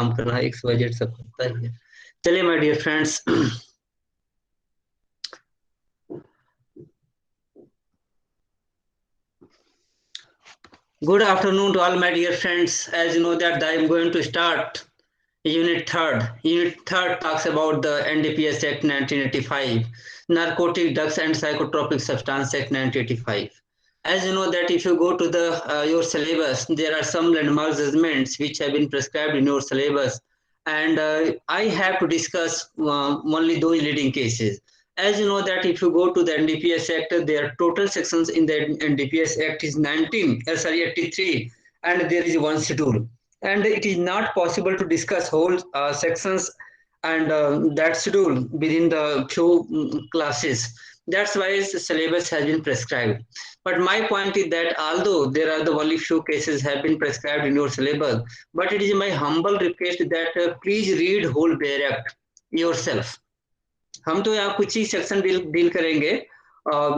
काम करना, XYZ सब करता ही है। चलिए my dear friends, good afternoon to all my dear friends. As you know that I am going to start Unit 3rd. Unit 3rd talks about the NDPS Act 1985, Narcotic Drugs and Psychotropic Substance Act 1985. As you know that if you go to the your syllabus, there are some landmark judgments which have been prescribed in your syllabus, and I have to discuss only those leading cases. As you know that if you go to the NDPS Act, their total sections in the NDPS Act is 83, and there is one schedule, and it is not possible to discuss whole sections and that schedule within the few classes. That's why syllabus has been prescribed. But my point is that although there are the only few cases have been prescribed in your syllabus, but it is my humble request that please read whole Bayer Act yourself. हम तो यहाँ कुछ ही section deal करेंगे,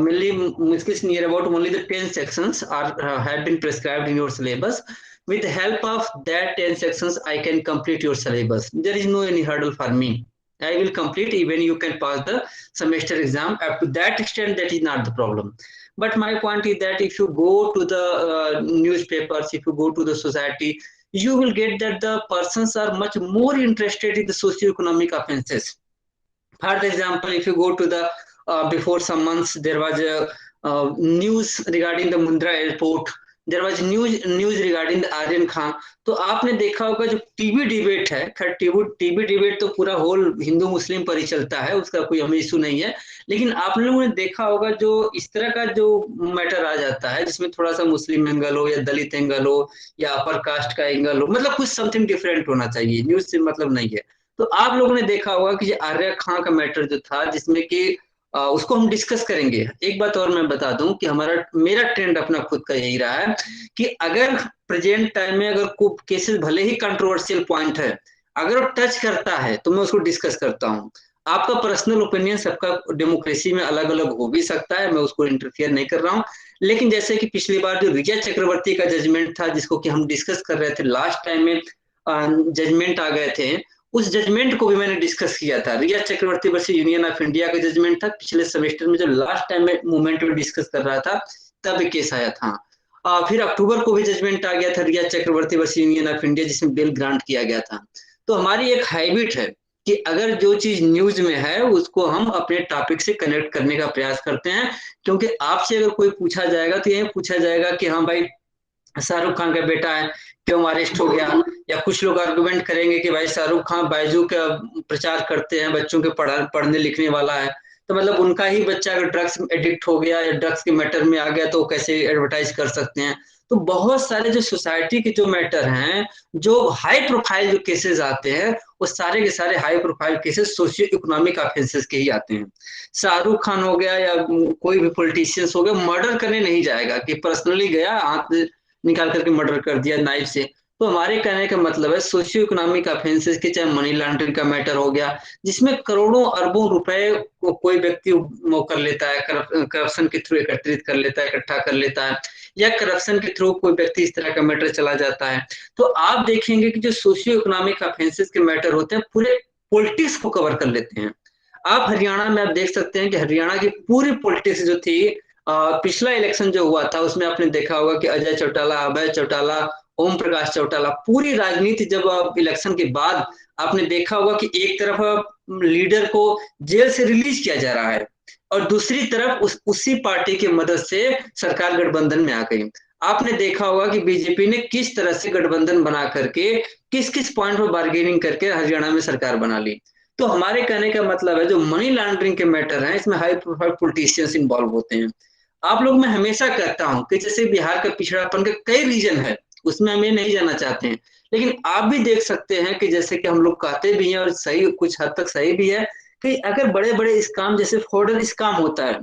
mainly मुश्किल near about only the 10 sections are have been prescribed in your syllabus. With the help of that 10 sections, I can complete your syllabus. There is no any hurdle for me. I will complete, even you can pass the semester exam. Up to that extent, that is not the problem. But my point is that if you go to the newspapers, if you go to the society, you will get that the persons are much more interested in the socio-economic offenses. For example, if you go to the before some months, there was a news regarding the Mundra airport. There was news regarding the Aryan Khan. तो आपने देखा होगा जो TB debate है, खैर TB debate तो पूरा whole Hindu मुस्लिम पर ही चलता है, उसका कोई हमें इशू नहीं है, लेकिन आप लोगों ने देखा होगा जो इस तरह का जो मैटर आ जाता है जिसमें थोड़ा सा मुस्लिम एंगल हो या दलित एंगल हो या अपर कास्ट का एंगल हो, मतलब कुछ समथिंग डिफरेंट होना चाहिए, न्यूज से मतलब नहीं है. तो आप लोगों ने देखा होगा कि आर्य खां का मैटर जो था, जिसमें कि उसको हम डिस्कस करेंगे. एक बात और मैं बता दूं कि मेरा ट्रेंड अपना खुद का यही रहा है कि अगर प्रेजेंट टाइम में अगर कोई केसेस भले ही कंट्रोवर्शियल पॉइंट है, अगर वो टच करता है तो मैं उसको डिस्कस करता हूं. आपका पर्सनल ओपिनियन सबका डेमोक्रेसी में अलग अलग हो भी सकता है, मैं उसको इंटरफियर नहीं कर रहा हूं. लेकिन जैसे कि पिछली बार जो विजय चक्रवर्ती का जजमेंट था, जिसको कि हम डिस्कस कर रहे थे लास्ट टाइम में, जजमेंट आ गए थे, उस जजमेंट को भी मैंने डिस्कस किया था. रिया चक्रवर्ती वर्सेस यूनियन ऑफ इंडिया का जजमेंट था पिछले सेमेस्टर में, जो लास्ट टाइम में मूवमेंट में डिस्कस कर रहा था तब केस आया था. फिर अक्टूबर को भी जजमेंट आ गया था रिया चक्रवर्ती वर्सेस यूनियन ऑफ इंडिया, जिसमें बेल ग्रांट किया गया था. तो हमारी एक हैबिट है कि अगर जो चीज न्यूज में है उसको हम अपने टॉपिक से कनेक्ट करने का प्रयास करते हैं, क्योंकि आपसे अगर कोई पूछा जाएगा तो ये पूछा जाएगा कि हाँ भाई शाहरुख खान का बेटा है, क्यों अरेस्ट हो गया, या कुछ लोग आर्गुमेंट करेंगे कि भाई शाहरुख खान बायजू का प्रचार करते हैं, बच्चों के पढ़ने लिखने वाला है, तो मतलब उनका ही बच्चा अगर ड्रग्स एडिक्ट हो गया या ड्रग्स के मैटर में आ गया तो कैसे एडवर्टाइज कर सकते हैं. तो बहुत सारे जो सोसाइटी के जो मैटर हैं, जो हाई प्रोफाइल जो केसेस आते हैं, वो सारे के सारे high profile cases socio economic offences के ही आते हैं. शाहरुख खान हो गया या कोई भी पॉलिटिशियंस हो गया, मर्डर करने नहीं जाएगा कि पर्सनली गया हाथ निकाल करके मर्डर कर दिया नाइफ से. तो हमारे कहने का मतलब है सोशियो इकोनॉमिक ऑफेंसेस के, चाहे मनी लॉन्ड्रिंग का मैटर हो गया जिसमें करोड़ों अरबों रुपए को कोई व्यक्ति वो कर लेता है, करप्शन के थ्रू एकत्रित कर लेता है, इकट्ठा कर लेता है, या करप्शन के थ्रू कोई व्यक्ति इस तरह का मैटर चला जाता है. तो आप देखेंगे कि जो सोशियो इकोनॉमिक ऑफेंसेस के मैटर होते हैं पूरे पॉलिटिक्स को कवर कर लेते हैं. आप हरियाणा में आप देख सकते हैं कि हरियाणा की पूरी पॉलिटिक्स जो थी, पिछला इलेक्शन जो हुआ था उसमें आपने देखा होगा कि अजय चौटाला, अभय चौटाला, ओम प्रकाश चौटाला, पूरी राजनीति जब इलेक्शन के बाद आपने देखा होगा कि एक तरफ लीडर को जेल से रिलीज किया जा रहा है और दूसरी तरफ उसी पार्टी की मदद से सरकार गठबंधन में आ गई. आपने देखा होगा कि बीजेपी ने किस तरह से गठबंधन बना करके किस किस पॉइंट पर बार्गेनिंग करके हरियाणा में सरकार बना ली. तो हमारे कहने का मतलब है जो मनी लॉन्ड्रिंग के मैटर हैं इसमें हाई प्रोफाइल पॉलिटिशियंस इन्वॉल्व होते हैं. आप लोग मैं हमेशा कहता हूं कि जैसे बिहार का पिछड़ापन का कई रीजन है, उसमें हम ये नहीं जाना चाहते हैं, लेकिन आप भी देख सकते हैं कि जैसे कि हम लोग कहते भी हैं और सही कुछ हद तक सही भी है कि अगर बड़े बड़े स्काम जैसे फ्रॉडल स्काम होता है,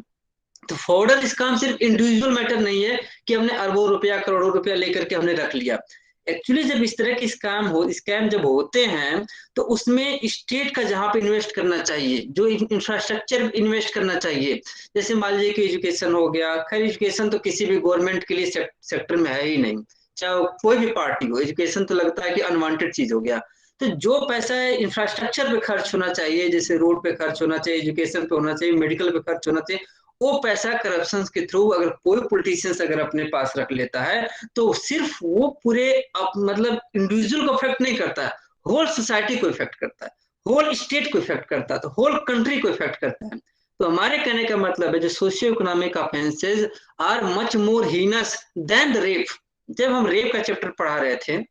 तो फ्रॉडल स्काम सिर्फ इंडिविजुअल मैटर नहीं है कि हमने अरबों रुपया करोड़ों रुपया लेकर के हमने रख लिया. एक्चुअली जब इस तरह के स्कैम जब होते हैं तो उसमें स्टेट का जहां पे इन्वेस्ट करना चाहिए, जो इंफ्रास्ट्रक्चर इन्वेस्ट करना चाहिए, जैसे मान लीजिए कि एजुकेशन हो गया, खैर एजुकेशन तो किसी भी गवर्नमेंट के लिए सेक्टर में है ही नहीं, चाहे कोई भी पार्टी हो, एजुकेशन तो लगता है कि अनवांटेड चीज हो गया. तो जो पैसा इंफ्रास्ट्रक्चर पे खर्च होना चाहिए, जैसे रोड पे खर्च होना चाहिए, एजुकेशन पे होना चाहिए, मेडिकल पे खर्च होना चाहिए, वो पैसा करप्शन के थ्रू अगर कोई पॉलिटिशियंस अगर अपने पास रख लेता है तो सिर्फ वो पूरे मतलब इंडिविजुअल को इफेक्ट नहीं करता है, होल सोसाइटी को इफेक्ट करता है, होल स्टेट को इफेक्ट करता है, तो होल कंट्री को इफेक्ट करता है। तो हमारे कहने का मतलब है जो socio economic offences are much more heinous than the rape. जब हम रेप का चैप्टर पढ़ा रहे थे,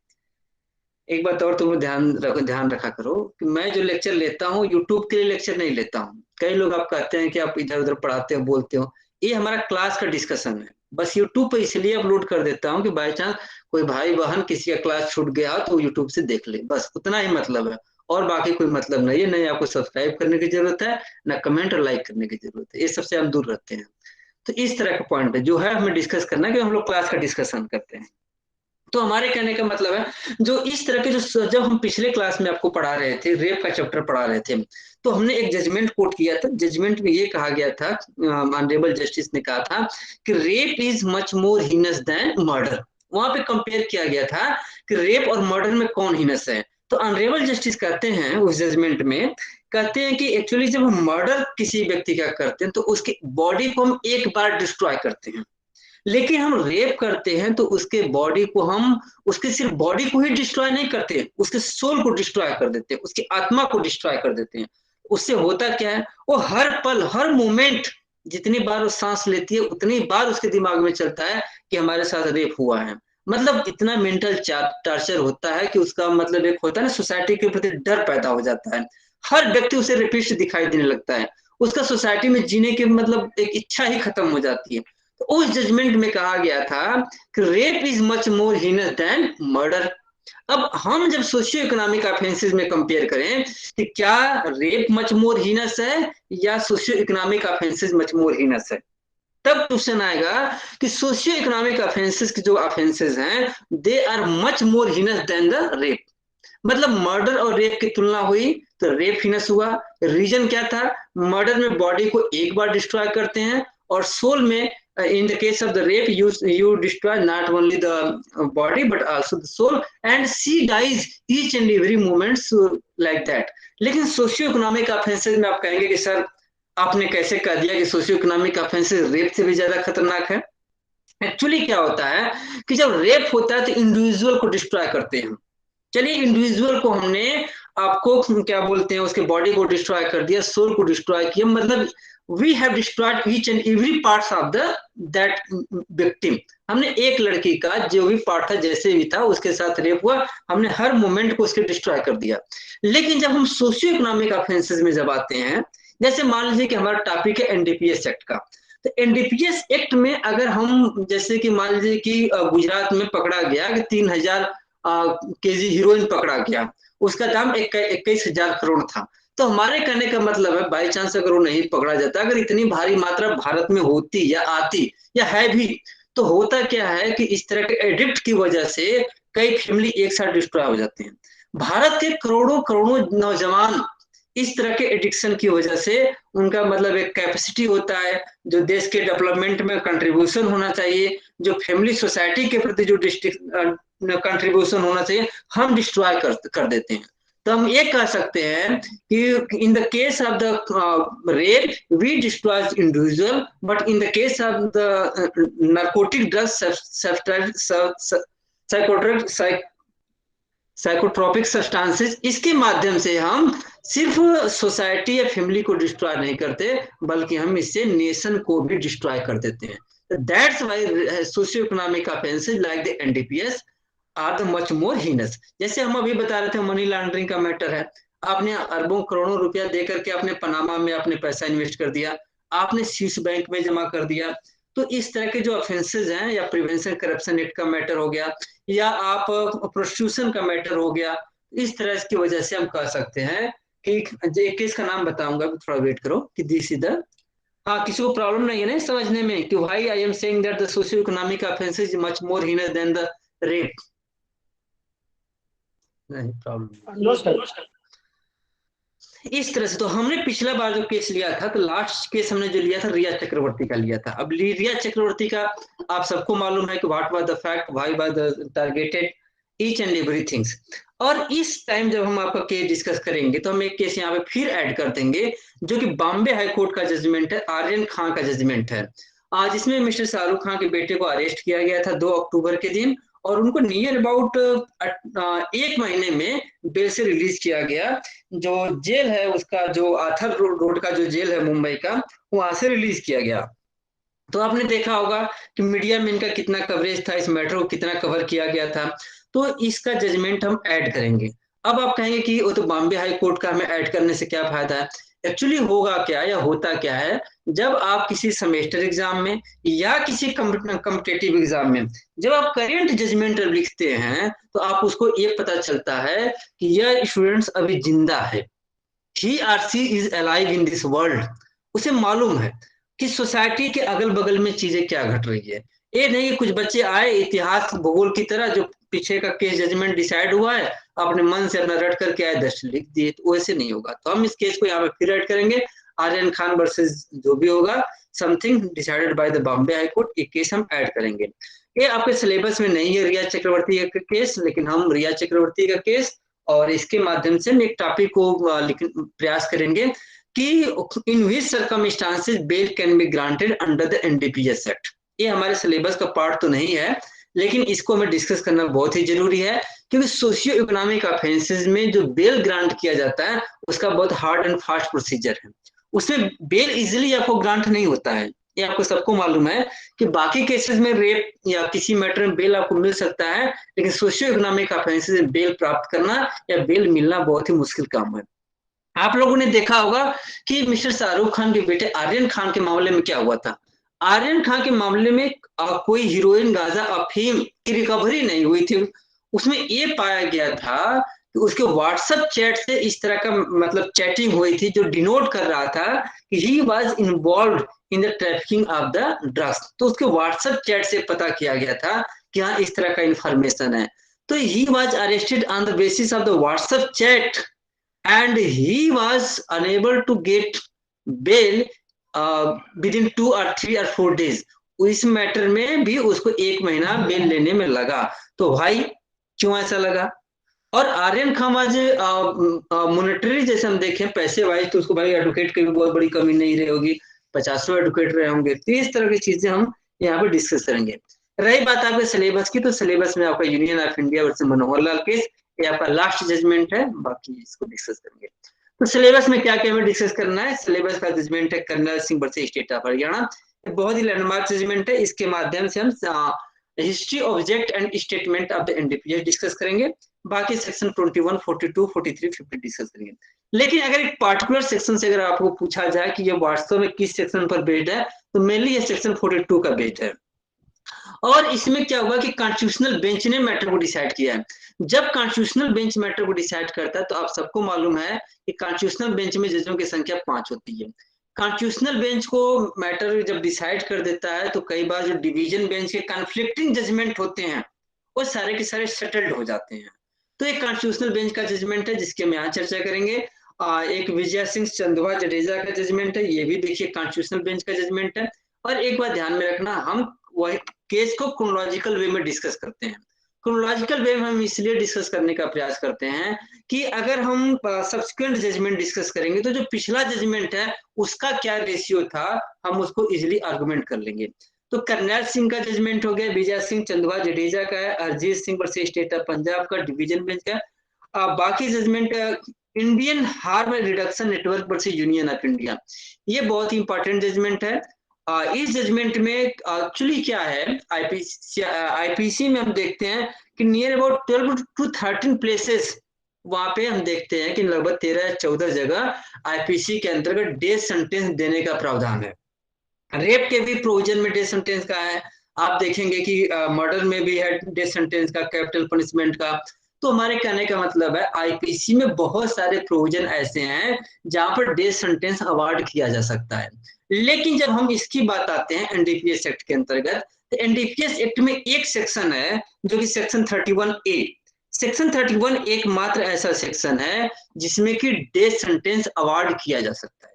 एक बात और तुम ध्यान रखा करो कि मैं जो लेक्चर लेता हूँ यूट्यूब के लिए लेक्चर नहीं लेता हूँ। कई लोग आप कहते हैं कि आप इधर उधर पढ़ाते हो बोलते हो, ये हमारा क्लास का डिस्कशन है। बस यूट्यूब पे इसलिए अपलोड कर देता हूँ कि बाई चांस कोई भाई बहन किसी का क्लास छूट गया तो यूट्यूब से देख ले, बस उतना ही मतलब है, और बाकी कोई मतलब नहीं है। नहीं आपको सब्सक्राइब करने की जरूरत है, ना कमेंट और लाइक करने की जरूरत है, ये सबसे हम दूर रहते हैं। तो इस तरह का पॉइंट है जो है हमें डिस्कस करना है कि हम लोग क्लास का डिस्कशन करते हैं। तो हमारे कहने का मतलब है जो इस तरह के जो जब हम पिछले क्लास में आपको पढ़ा रहे थे, रेप का चैप्टर पढ़ा रहे थे, तो हमने एक जजमेंट कोट किया था। जजमेंट में ये कहा गया था, ऑनरेबल जस्टिस ने कहा था कि rape is much more heinous than murder. वहां पे कंपेयर किया गया था कि रेप और मर्डर में कौन हीनस है। तो ऑनरेबल जस्टिस कहते हैं उस जजमेंट में, कहते हैं कि एक्चुअली जब हम मर्डर किसी व्यक्ति का करते हैं तो उसकी बॉडी को हम एक बार डिस्ट्रॉय करते हैं, लेकिन हम रेप करते हैं तो उसके बॉडी को हम उसके सिर्फ बॉडी को ही डिस्ट्रॉय नहीं करते, उसके सोल को डिस्ट्रॉय कर देते हैं, उसकी आत्मा को डिस्ट्रॉय कर देते हैं। उससे होता क्या है, वो हर पल हर मोमेंट जितनी बार वो सांस लेती है उतनी बार उसके दिमाग में चलता है कि हमारे साथ रेप हुआ है। मतलब इतना मेंटल टॉर्चर होता है कि उसका मतलब एक होता है ना, सोसाइटी के प्रति डर पैदा हो जाता है। हर व्यक्ति उसे रेपिस्ट दिखाई देने लगता है, उसका सोसाइटी में जीने की मतलब एक इच्छा ही खत्म हो जाती है। तो उस जजमेंट में कहा गया था कि rape is much more heinous than murder. अब हम जब सोशियो इकोनॉमिक ऑफेंसेस में कंपेयर करें कि क्या रेप मच मोर हीनस है या socio economic offences much more heinous है, तब क्वेश्चन आएगा कि सोशियो इकोनॉमिक ऑफेंसेस की जो ऑफेंसेस हैं they are much more heinous than the rape. मतलब मर्डर और रेप की तुलना हुई तो रेप हीनस हुआ। रीजन क्या था, मर्डर में बॉडी को एक बार डिस्ट्रॉय करते हैं और सोल में in the case of the rape you destroy not only the body but also the soul and she dies each and every moment, so like that। लेकिन सोशियो इकोनॉमिक ऑफेंसेस में आप कहेंगे कि sir आपने कैसे कह दिया कि सोशियो इकोनॉमिक ऑफेंसेस रेप से भी ज्यादा खतरनाक है। एक्चुअली क्या होता है कि जब रेप होता है तो इंडिविजुअल को डिस्ट्रॉय करते हैं। चलिए इंडिविजुअल को हमने आपको क्या बोलते हैं उसके बॉडी को डिस्ट्रॉय कर दिया, सोल को डिस्ट्रॉय किया, मतलब we have destroyed each and every parts of the that victim. हमने एक लड़की का जो भी पार्ट था जैसे भी था उसके साथ रेप हुआ, हमने हर मोमेंट को उसके डिस्ट्रॉय कर दिया। लेकिन जब हम सोशियो इकोनॉमिक ऑफेंसेस में जब आते हैं, जैसे मान लीजिए कि हमारा टॉपिक है एनडीपीएस एक्ट का, तो एनडीपीएस एक्ट में अगर हम जैसे कि मान लीजिए कि गुजरात में पकड़ा गया कि 3000 केजी हीरोइन पकड़ा गया, उसका दाम 21,000 करोड़ था। तो हमारे कहने का मतलब है बाई चांस अगर वो नहीं पकड़ा जाता, अगर इतनी भारी मात्रा भारत में होती या आती या है भी, तो होता क्या है कि इस तरह के एडिक्ट की वजह से कई फैमिली एक साथ डिस्ट्रॉय हो जाते हैं। भारत के करोड़ों करोड़ों नौजवान इस तरह के एडिक्शन की वजह से उनका मतलब एक कैपेसिटी होता है जो देश के डेवलपमेंट में कंट्रीब्यूशन होना चाहिए, जो फैमिली सोसाइटी के प्रति जो कंट्रीब्यूशन होना चाहिए, हम डिस्ट्रॉय कर देते हैं। तो हम ये कह सकते हैं कि in the case of the rape we destroy individual, but in the case of the narcotic drugs psychotropic substances, इसके माध्यम से हम सिर्फ सोसाइटी या फैमिली को डिस्ट्रॉय नहीं करते बल्कि हम इससे नेशन को भी डिस्ट्रॉय कर देते हैं। That's why socio economic offences like the NDPS are the much more heinous. जैसे हम अभी बता रहे थे मनी लॉन्ड्रिंग का मैटर है, आपने अरबों करोड़ों रुपया दे करके आपने पनामा में आपने पैसा इन्वेस्ट कर दिया, आपने स्विस बैंक में जमा कर दिया। तो इस तरह के जो ऑफेंसेस हैं, या प्रिवेंशन करप्शन एक्ट का मैटर हो गया या आप प्रोस्टिट्यूशन का मैटर हो गया, इस तरह की वजह से हम कह सकते हैं कि एक केस का नाम बताऊंगा, थोड़ा वेट करो कि दिस इज द, हाँ किसी को प्रॉब्लम नहीं है ना समझने में कि why I am saying that the socio economic offences is much more heinous than the rape. नहीं प्रॉब्लम इस तरह से। तो हमने पिछला बार जो केस लिया था, तो लास्ट केस हमने जो लिया था रिया चक्रवर्ती का लिया था। अब रिया चक्रवर्ती का आप सबको मालूम है कि what was the fact, why was the targeted. Each and everything. और इस टाइम जब हम आपका केस डिस्कस करेंगे तो हम एक केस यहाँ पे फिर ऐड कर देंगे, जो कि बॉम्बे हाई कोर्ट का जजमेंट है, आर्यन खान का जजमेंट है। आज इसमें मिस्टर शाहरुख खान के बेटे को अरेस्ट किया गया था 2 अक्टूबर के दिन, और उनको नियर अबाउट 1 महीने में बेल से रिलीज किया गया। जो जेल है उसका, जो आर्थर रोड का जो जेल है मुंबई का, वहां से रिलीज किया गया। तो आपने देखा होगा कि मीडिया में इनका कितना कवरेज था, इस मैटर को कितना कवर किया गया था। तो इसका जजमेंट हम ऐड करेंगे। अब आप कहेंगे कि वो तो बॉम्बे हाई कोर्ट का हमें ऐड करने से क्या फायदा है। एक्चुअली होगा क्या या होता क्या है, जब आप किसी सेमेस्टर एग्जाम में या किसी कम्पिटेटिव एग्जाम में जब आप करेंट जजमेंट लिखते हैं, तो आप उसको ये पता चलता है कि यह स्टूडेंट्स अभी जिंदा है, he R C is alive in this world. उसे मालूम है कि सोसाइटी के अगल बगल में चीजें क्या घट रही है। ये नहीं कि कुछ बच्चे आए इतिहास भूगोल की तरह, जो पीछे का केस जजमेंट डिसाइड हुआ है अपने मन से अपना रट करके आए, दस लिख दिए, तो वैसे नहीं होगा। तो हम इस केस को यहाँ पे फिर ऐड करेंगे, आर्यन खान वर्सेस जो भी होगा, something decided by the Bombay high court, ये केस हम ऐड करेंगे। ये आपके सिलेबस में नहीं है रिया चक्रवर्ती का केस, लेकिन हम रिया चक्रवर्ती का केस और इसके माध्यम से हम एक टॉपिक को प्रयास करेंगे कि in which circumstances bail can be granted under the NDPS act. ये हमारे सिलेबस का पार्ट तो नहीं है, लेकिन इसको हमें डिस्कस करना बहुत ही जरूरी है, क्योंकि सोशियो इकोनॉमिक ऑफेंसेस में जो बेल ग्रांट किया जाता है उसका बहुत हार्ड एंड फास्ट प्रोसीजर है। उसमें बेल इजिली आपको ग्रांट नहीं होता है, ये आपको सबको मालूम है कि बाकी केसेस में रेप या किसी मैटर में बेल आपको मिल सकता है, लेकिन सोशियो इकोनॉमिक ऑफेंसेस में बेल प्राप्त करना या बेल मिलना बहुत ही मुश्किल काम है। आप लोगों ने देखा होगा कि मिस्टर शाहरुख खान के बेटे आर्यन खान के मामले में क्या हुआ था। आर्यन खान के मामले में कोई हीरोइन, गांजा, अफीम की रिकवरी नहीं हुई थी। उसमें ये पाया गया था कि उसके व्हाट्सएप चैट से इस तरह का मतलब चैटिंग हुई थी, जो डिनोट कर रहा था कि he was involve in the trafficking of the drugs. तो उसके व्हाट्सएप चैट से पता किया गया था कि हाँ इस तरह का इंफॉर्मेशन है। तो he was arrested on the basis of the WhatsApp chat and he was unable to get bail within 2 or 3 or 4 days। इस मैटर में भी उसको 1 महीना बेल लेने में लगा। तो भाई क्यों ऐसा लगा। और आर्यन खान आज मॉनेटरी जैसे हम देखें पैसे वाइज, तो उसको भाई एडवोकेट की भी बहुत बड़ी कमी नहीं रही होगी, 50 एडवोकेट रहे होंगे। तो इस तरह की चीजें हम यहाँ पे डिस्कस करेंगे। रही बात आपके सिलेबस की, तो सिलेबस में आपका union of India versus Manohar Lal case, ये आपका लास्ट जजमेंट है, बाकी इसको डिस्कस करेंगे। तो सिलेबस में क्या क्या हमें डिस्कस करना है। सिलेबस का जजमेंट है Karnail Singh versus state of Haryana, बहुत ही लैंडमार्क जजमेंट है। इसके माध्यम से हम history, object and statement of the NDPS discuss करेंगे। बाकी सेक्शन 21, 42, 43, 50 डिस्कस करेंगे। लेकिन अगर एक पार्टिकुलर सेक्शन से अगर आपको पूछा जाए कि ये वास्तव में किस सेक्शन पर बेस्ड है, तो मेनली ये सेक्शन 42 का बेस्ड है। और इसमें क्या हुआ कि कॉन्स्टिट्यूशनल बेंच ने मैटर को डिसाइड किया है। जब कॉन्स्टिट्यूशनल बेंच मैटर को डिसाइड करता है, तो आप सबको मालूम है कि कॉन्स्टिट्यूशनल बेंच में जजों की संख्या 5 होती है। कॉन्स्टिट्यूशनल बेंच को मैटर जब डिसाइड कर देता है, तो कई बार जो डिवीजन बेंच के कॉन्फ्लिक्टिंग जजमेंट होते हैं वो सारे के सारे सेटल्ड हो जाते हैं। तो एक कॉन्स्टिट्यूशनल बेंच का जजमेंट है जिसकी हम यहाँ चर्चा करेंगे। एक विजय सिंह चंदवा जडेजा का जजमेंट है, ये भी देखिए कॉन्स्टिट्यूशनल बेंच का जजमेंट है। और एक बात ध्यान में रखना, हम वही केस को क्रोनोलॉजिकल वे में डिस्कस करते हैं। क्रोनोलॉजिकल वे में हम इसलिए डिस्कस करने का प्रयास करते हैं कि अगर हम सब्सिक्वेंट जजमेंट डिस्कस करेंगे, तो जो पिछला जजमेंट है उसका क्या रेशियो था, हम उसको इजिली आर्गुमेंट कर लेंगे। तो करनैल सिंह का जजमेंट हो गया, विजय सिंह चंदवा जडेजा का है, Arijit Singh versus state of Punjab का डिवीजन बेंच का। बाकी judgment Indian harm reduction network versus union of India, ये बहुत ही इंपॉर्टेंट जजमेंट है। इस जजमेंट में एक्चुअली क्या है, आईपीसी में हम देखते हैं कि नियर अबाउट 12 to 13 प्लेसेस वहां पे हम देखते हैं कि लगभग 13 या 14 जगह आईपीसी के अंतर्गत डेथ सेंटेंस देने का प्रावधान है। रेप के भी प्रोविजन में डेथ सेंटेंस का है। आप देखेंगे कि मर्डर में भी है डेथ सेंटेंस का, कैपिटल पनिशमेंट का। तो हमारे कहने का मतलब है आईपीसी में बहुत सारे प्रोविजन ऐसे हैं जहां पर डेथ सेंटेंस अवार्ड किया जा सकता है। लेकिन जब हम इसकी बात आते हैं एनडीपीएस एक्ट के अंतर्गत, तो एनडीपीएस एक्ट में एक सेक्शन है जो कि सेक्शन 31A। सेक्शन 31 एकमात्र ऐसा सेक्शन है जिसमें कि डेथ सेंटेंस अवार्ड किया जा सकता है।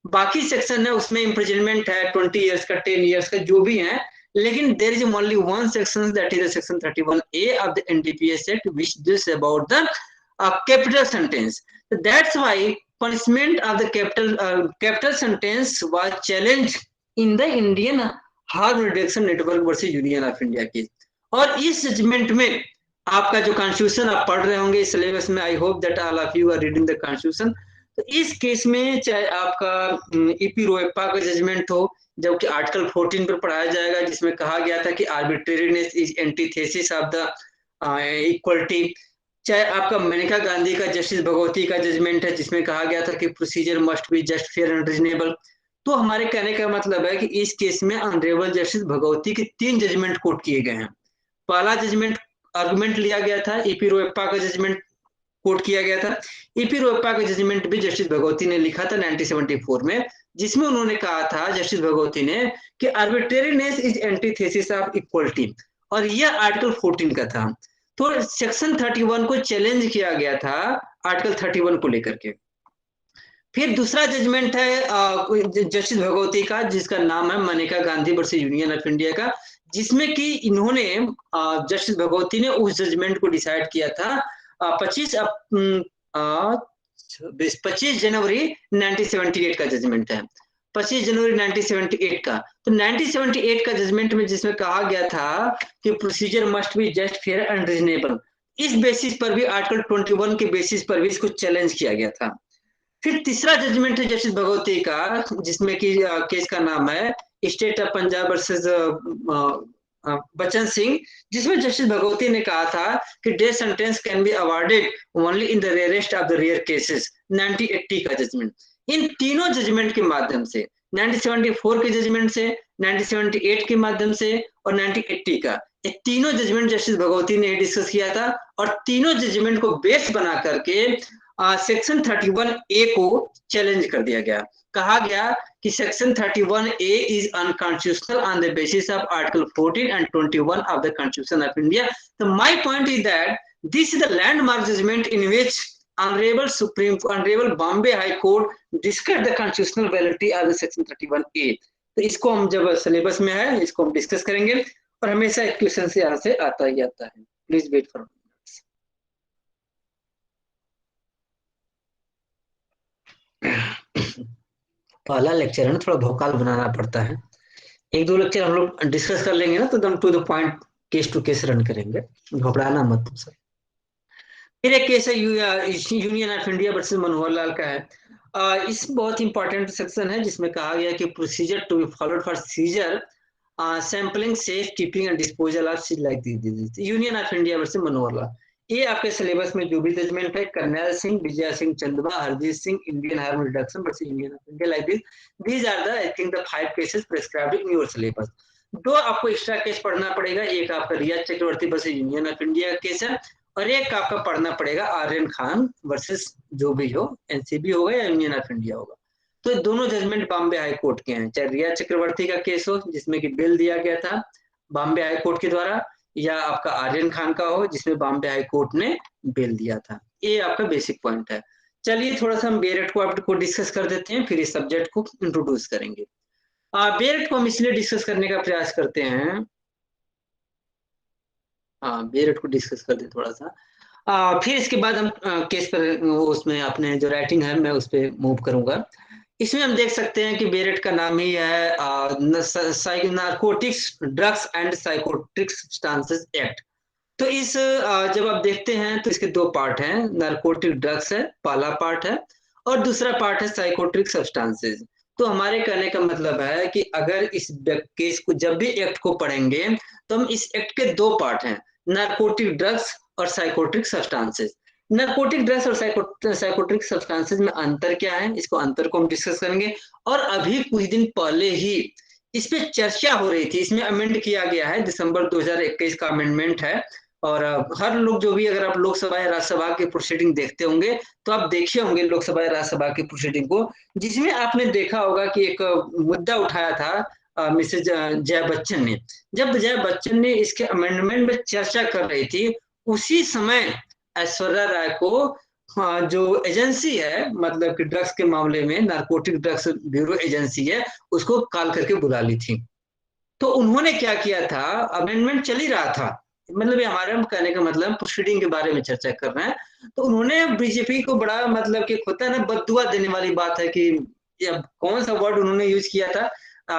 बाकी सेक्शन है उसमें इम्प्रिजनमेंट है 20 ईयर्स का, 10 ईयर्स का, जो भी है। लेकिन there is only one section, that is section 31A of the NDPS act which deals about the capital sentence. That's why punishment of the capital sentence was challenged in the Indian Harm Reduction Network versus Union of India case. और इस judgement में आपका जो constitution आप पढ़ रहे होंगे इस सिलेबस में, I hope that all of you are reading the constitution. तो इस केस में चाहे आपका ईपी रोएप्पा का जजमेंट हो, जबकि आर्टिकल 14 पर पढ़ाया जाएगा, जिसमें कहा गया था कि arbitrariness is antithesis of the equality, चाहे आपका मेनका गांधी का जस्टिस भगवती का जजमेंट है जिसमें कहा गया था कि procedure must be just fair and reasonable. तो हमारे कहने का मतलब है कि इस केस में ऑनरेबल जस्टिस भगवती के 3 जजमेंट कोट किए गए हैं। पहला जजमेंट आर्गुमेंट लिया गया था, ईपी रोएप्पा का जजमेंट कोट किया गया था। ईपी रोएप्पा का जजमेंट भी जस्टिस भगवती ने लिखा था 1974 में, जिसमें उन्होंने कहा था जस्टिस भगवती ने कि arbitrariness is antithesis of equality, और यह आर्टिकल 14 का था। तो सेक्शन 31 को चैलेंज किया गया था आर्टिकल 31 को लेकर के। फिर दूसरा जजमेंट है जस्टिस भगवती का, जिसका नाम है Maneka Gandhi versus union of India का, जिसमें कि इन्होंने जस्टिस भगवती ने उस जजमेंट को डिसाइड किया था 25 जनवरी 1978 का जजमेंट है, 25 जनवरी 1978 का। तो 1978 का जजमेंट में जिसमें कहा गया था कि procedure must be just fair and reasonable, इस बेसिस पर भी आर्टिकल 21 के बेसिस पर भी इसको चैलेंज किया गया था। फिर तीसरा जजमेंट है जस्टिस भगवती का, जिसमें कि केस का नाम है state of Punjab versus Bachan Singh, जिसमें जस्टिस भगवती ने कहा था कि death sentence can be awarded only in the rarest of the rare cases, 1980 का जजमेंट। इन तीनों जजमेंट के माध्यम से, 1974 के जजमेंट से, 1978 के माध्यम से और 1980 का, ये तीनों जजमेंट जस्टिस भगवती ने डिस्कस किया था, और तीनों जजमेंट को बेस बना करके सेक्शन 31A को चैलेंज कर दिया गया। कहा गया कि section 31A is unconstitutional on the basis of article 14 and 21 of the Constitution of India. So my point is that this is the landmark judgment in which Honorable Bombay High Court discussed the constitutional validity of the section 31A. तो इसको हम जब syllabus में है इसको हम discuss करेंगे, और हमेशा एक क्वेश्चन से यहाँ से आता ही आता है। प्लीज वेट फॉर पहला लेक्चर है ना, थोड़ा भौकाल बनाना पड़ता है। 1-2 लेक्चर हम लोग डिस्कस कर लेंगे ना, तो एकदम to the point case to case run करेंगे, घबराना मत तुम सब। फिर एक केस है union of India versus Manohar Lal का है। इस बहुत इंपॉर्टेंट सेक्शन है जिसमें कहा गया कि procedure to be followed for seizure sampling safe keeping and disposal of like this. Union of India versus Manohar Lal, ये आपके सिलेबस में जो भी जजमेंट है, Karnail Singh, Vijay Singh Chandwa, Harjeet Singh, Indian harm reduction versus union of India, like this, these are the I think the 5 cases prescribed in your syllabus. 2 आपको extra case पढ़ना पड़ेगा, एक आपका रियाज चक्रवर्ती versus union of India case है, और एक आपका पढ़ना पड़ेगा आर्यन खान वर्सेस जो भी हो, एनसीबी होगा या यूनियन ऑफ इंडिया होगा। तो दोनों जजमेंट बॉम्बे हाई कोर्ट के हैं, चाहे रियाज चक्रवर्ती का केस हो जिसमें कि बेल दिया गया था बॉम्बे हाई कोर्ट के द्वारा, या आपका आर्यन खान का हो जिसमें बॉम्बे हाई कोर्ट ने बेल दिया था। ये आपका बेसिक पॉइंट है। चलिए थोड़ा सा हम बेरेट को डिस्कस कर देते हैं, फिर इस सब्जेक्ट को इंट्रोड्यूस करेंगे। बेरेट को हम इसलिए डिस्कस करने का प्रयास करते हैं, बेरेट को डिस्कस कर दे थोड़ा सा, फिर इसके बाद हम केस पर उसमें अपने जो राइटिंग है मैं उस पर मूव करूंगा। इसमें हम देख सकते हैं कि बेरेट का नाम ही है narcotics drugs and psychotropic substances act. तो इस जब आप देखते हैं तो इसके 2 पार्ट हैं, नारकोटिक ड्रग्स है पहला पार्ट है, और दूसरा पार्ट है साइकोट्रिक सब्सटेंसेस। तो हमारे कहने का मतलब है कि अगर इस केस को जब भी एक्ट को पढ़ेंगे तो हम इस एक्ट के 2 पार्ट हैं, नारकोटिक ड्रग्स और साइकोट्रिक सब्सटेंसेस। नारकोटिक ड्रग्स और साइकोट्रिक सब्सटेंसेस में अंतर क्या है, इसको अंतर को हम डिस्कस करेंगे। और अभी कुछ दिन पहले ही इस पे चर्चा हो रही थी, इसमें अमेंड किया गया है, दिसंबर 2021 का अमेंडमेंट है। और हर लोग जो भी, अगर आप लोकसभा या राज्यसभा की प्रोसीडिंग देखते होंगे तो आप देखे होंगे लोकसभा या राज्यसभा की प्रोसीडिंग को, जिसमें आपने देखा होगा कि एक मुद्दा उठाया था मिसेज जया बच्चन ने। जब जया बच्चन ने इसके अमेंडमेंट में चर्चा कर रही थी, उसी समय ऐश्वर्या राय को जो एजेंसी है, मतलब कि ड्रग्स के मामले में नारकोटिक ड्रग्स ब्यूरो एजेंसी है, उसको कॉल करके बुला ली थी। तो उन्होंने क्या किया था, अमेंडमेंट चल ही रहा था, मतलब ये हमारे हम कहने का मतलब प्रोसीडिंग के बारे में चर्चा कर रहे हैं, तो उन्होंने बीजेपी को बड़ा मतलब कि होता है ना बद्दुआ देने वाली बात है कि ये अब कौन सा वर्ड उन्होंने यूज किया था,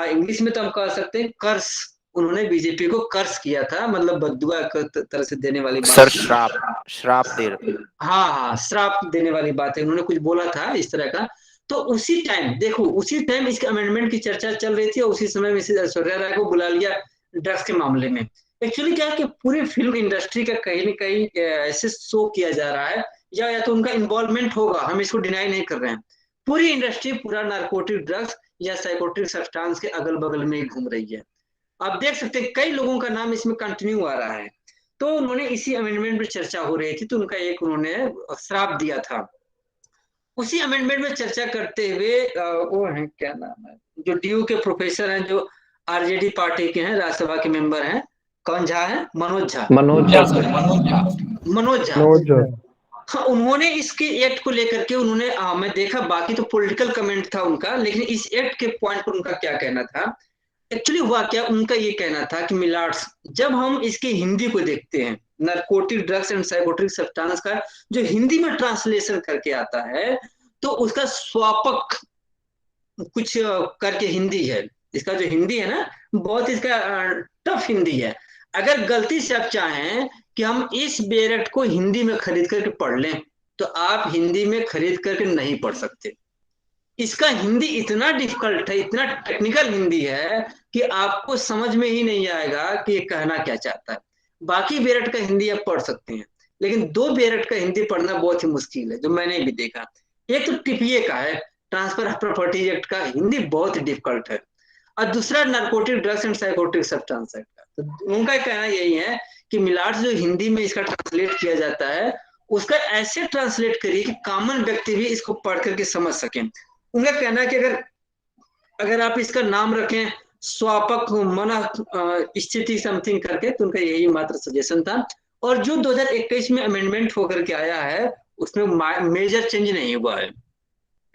इंग्लिश में तो हम कह सकते हैं कर्स। उन्होंने बीजेपी को कर्स किया था, मतलब बद्दुआ तरह से देने वाली सर बात। श्राप, श्राप दे रहे। हाँ हाँ, श्राप देने वाली बात है, उन्होंने कुछ बोला था इस तरह का। तो उसी टाइम देखो, उसी टाइम इसके अमेंडमेंट की चर्चा चल रही थी और उसी समय मिसेस ऐश्वर्या राय को बुला लिया ड्रग्स के मामले में। एक्चुअली क्या है कि पूरी फिल्म इंडस्ट्री का कहीं न कहीं ऐसे शो किया जा रहा है, या तो उनका इन्वॉल्वमेंट होगा, हम इसको डिनाई नहीं कर रहे हैं। पूरी इंडस्ट्री पूरा नार्कोटिक ड्रग्स या साइकोट्रिक सब्सटेंस के अगल बगल में ही घूम रही है। आप देख सकते हैं कई लोगों का नाम इसमें कंटिन्यू आ रहा है। तो उन्होंने इसी अमेंडमेंट में चर्चा हो रही थी, तो उनका एक उन्होंने श्राप दिया था। उसी अमेंडमेंट में चर्चा करते हुए वो है क्या नाम है, जो डीयू के प्रोफेसर हैं, जो आरजेडी पार्टी के हैं, राज्यसभा के मेंबर हैं, कौन झा है, मनोज झा। मनोज झा सर। मनोज झा। मनोज झा। हाँ, उन्होंने इसके एक्ट को लेकर के उन्होंने मैं देखा, बाकी तो पॉलिटिकल कमेंट था उनका, लेकिन इस एक्ट के पॉइंट पर उनका क्या कहना था। एक्चुअली हुआ क्या, उनका ये कहना था कि मिलार्ड्स, जब हम इसकी हिंदी को देखते हैं, narcotic drugs and psychotropic substance का जो हिंदी में ट्रांसलेशन करके आता है, तो उसका स्वापक कुछ करके हिंदी है। इसका जो हिंदी है ना, बहुत इसका टफ हिंदी है। अगर गलती से आप चाहें कि हम इस बेरट को हिंदी में खरीद करके पढ़ लें, तो आप हिंदी में खरीद करके नहीं पढ़ सकते। इसका हिंदी इतना डिफिकल्ट है, इतना टेक्निकल हिंदी है कि आपको समझ में ही नहीं आएगा कि ये कहना क्या चाहता है। बाकी बेरट का हिंदी आप पढ़ सकते हैं, लेकिन दो बेरट का हिंदी पढ़ना बहुत ही मुश्किल है, जो मैंने भी देखा। एक तो टीपीए का है, ट्रांसफर ऑफ प्रॉपर्टी एक्ट का हिंदी बहुत ही डिफिकल्ट है, और दूसरा narcotic drugs and psychotic substance act का। तो उनका कहना यही है कि मिलार्ट जो हिंदी में इसका ट्रांसलेट किया जाता है, उसका ऐसे ट्रांसलेट करिए कि कॉमन व्यक्ति भी इसको पढ़ करके समझ सके। उनका कहना है कि अगर अगर आप इसका नाम रखें स्वापक मना स्थिति समथिंग करके, तो उनका यही मात्र सजेशन था। और जो 2021 में अमेंडमेंट होकर के आया है, उसमें मेजर चेंज नहीं हुआ है।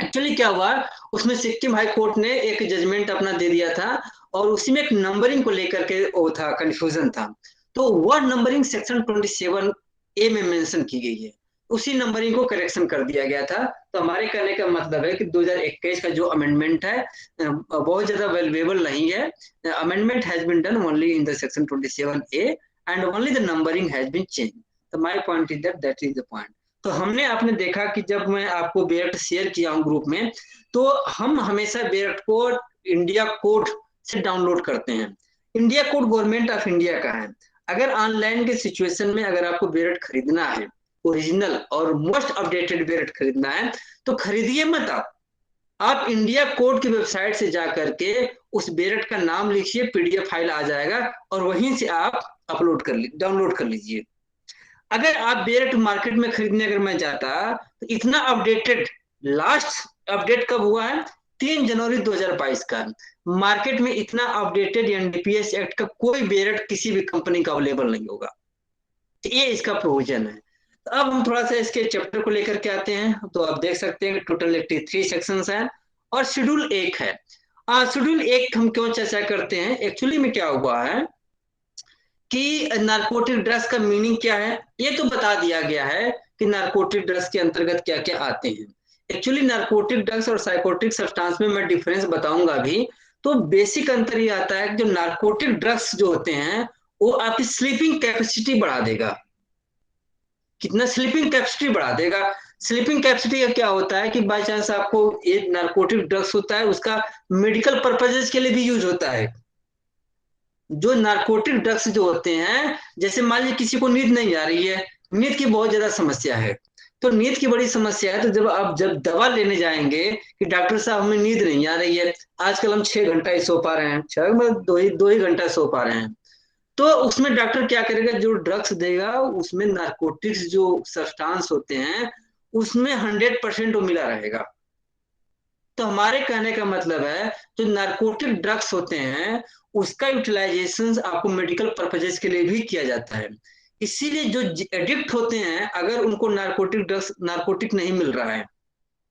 एक्चुअली क्या हुआ, उसमें सिक्किम हाई कोर्ट ने एक जजमेंट अपना दे दिया था, और उसी में एक नंबरिंग को लेकर के वो था, कंफ्यूजन था। तो वह नंबरिंग सेक्शन 27A में मेंशन की गई है, उसी नंबरिंग को करेक्शन कर दिया गया था। तो हमारे कहने का मतलब है कि 2021 का जो अमेंडमेंट है बहुत ज्यादा वैल्यूएबल नहीं है। Amendment has been done only in the section 27A and only the numbering has been change. तो my point is that is the point. तो हमने आपने देखा कि जब मैं आपको बेरट शेयर किया हूँ ग्रुप में, तो हम हमेशा बेरट को इंडिया कोड से डाउनलोड करते हैं। India code government of India का है। अगर ऑनलाइन के सिचुएशन में अगर आपको बेरट खरीदना है, ओरिजिनल और मोस्ट अपडेटेड बेरट खरीदना है, तो खरीदिए मत आप इंडिया कोड की वेबसाइट से जा करके उस बेरट का नाम लिखिए, पीडीएफ फाइल आ जाएगा, और वहीं से आप अपलोड कर डाउनलोड कर लीजिए। अगर आप बेरट मार्केट में खरीदने अगर मैं जाता, तो इतना अपडेटेड, लास्ट अपडेट कब हुआ है, 3 जनवरी 2022 का। मार्केट में इतना अपडेटेड एनडीपीएस एक्ट का कोई बेरट किसी भी कंपनी का अवेलेबल नहीं होगा। ये इसका प्रोविजन है। तो अब हम थोड़ा सा इसके चैप्टर को लेकर के आते हैं। तो आप देख सकते हैं कि टोटल 83 सेक्शंस हैं और शेड्यूल 1 है। शेड्यूल 1 हम क्यों चर्चा करते हैं, एक्चुअली में क्या हुआ है कि नारकोटिक ड्रग्स का मीनिंग क्या है, ये तो बता दिया गया है कि नारकोटिक ड्रग्स के अंतर्गत क्या क्या आते हैं। एक्चुअली नारकोटिक ड्रग्स और साइकोटिक सब्सटेंस में मैं डिफरेंस बताऊंगा भी। तो बेसिक अंतर ये आता है कि जो नारकोटिक ड्रग्स जो होते हैं, वो आपकी स्लीपिंग कैपेसिटी बढ़ा देगा। कितना स्लीपिंग कैपेसिटी बढ़ा देगा। स्लीपिंग कैपेसिटी का क्या होता है कि बाई चांस आपको एक नारकोटिक ड्रग्स होता है, उसका मेडिकल पर्पजेस के लिए भी यूज होता है। जो नारकोटिक ड्रग्स जो होते हैं, जैसे मान लीजिए किसी को नींद नहीं आ रही है, नींद की बहुत ज्यादा समस्या है, तो नींद की बड़ी समस्या है, तो जब दवा लेने जाएंगे कि डॉक्टर साहब हमें नींद नहीं आ रही है, आजकल हम 6 घंटा ही सो पा रहे हैं, 6 मतलब दो ही घंटा सो पा रहे हैं, तो उसमें डॉक्टर क्या करेगा, जो ड्रग्स देगा उसमें नारकोटिक्स जो सब्सटेंस होते हैं उसमें 100% वो मिला रहेगा। तो हमारे कहने का मतलब है, जो नारकोटिक ड्रग्स होते हैं उसका यूटिलाइजेशन आपको मेडिकल पर्पजेस के लिए भी किया जाता है। इसीलिए जो एडिक्ट होते हैं, अगर उनको नारकोटिक ड्रग्स नारकोटिक नहीं मिल रहा है,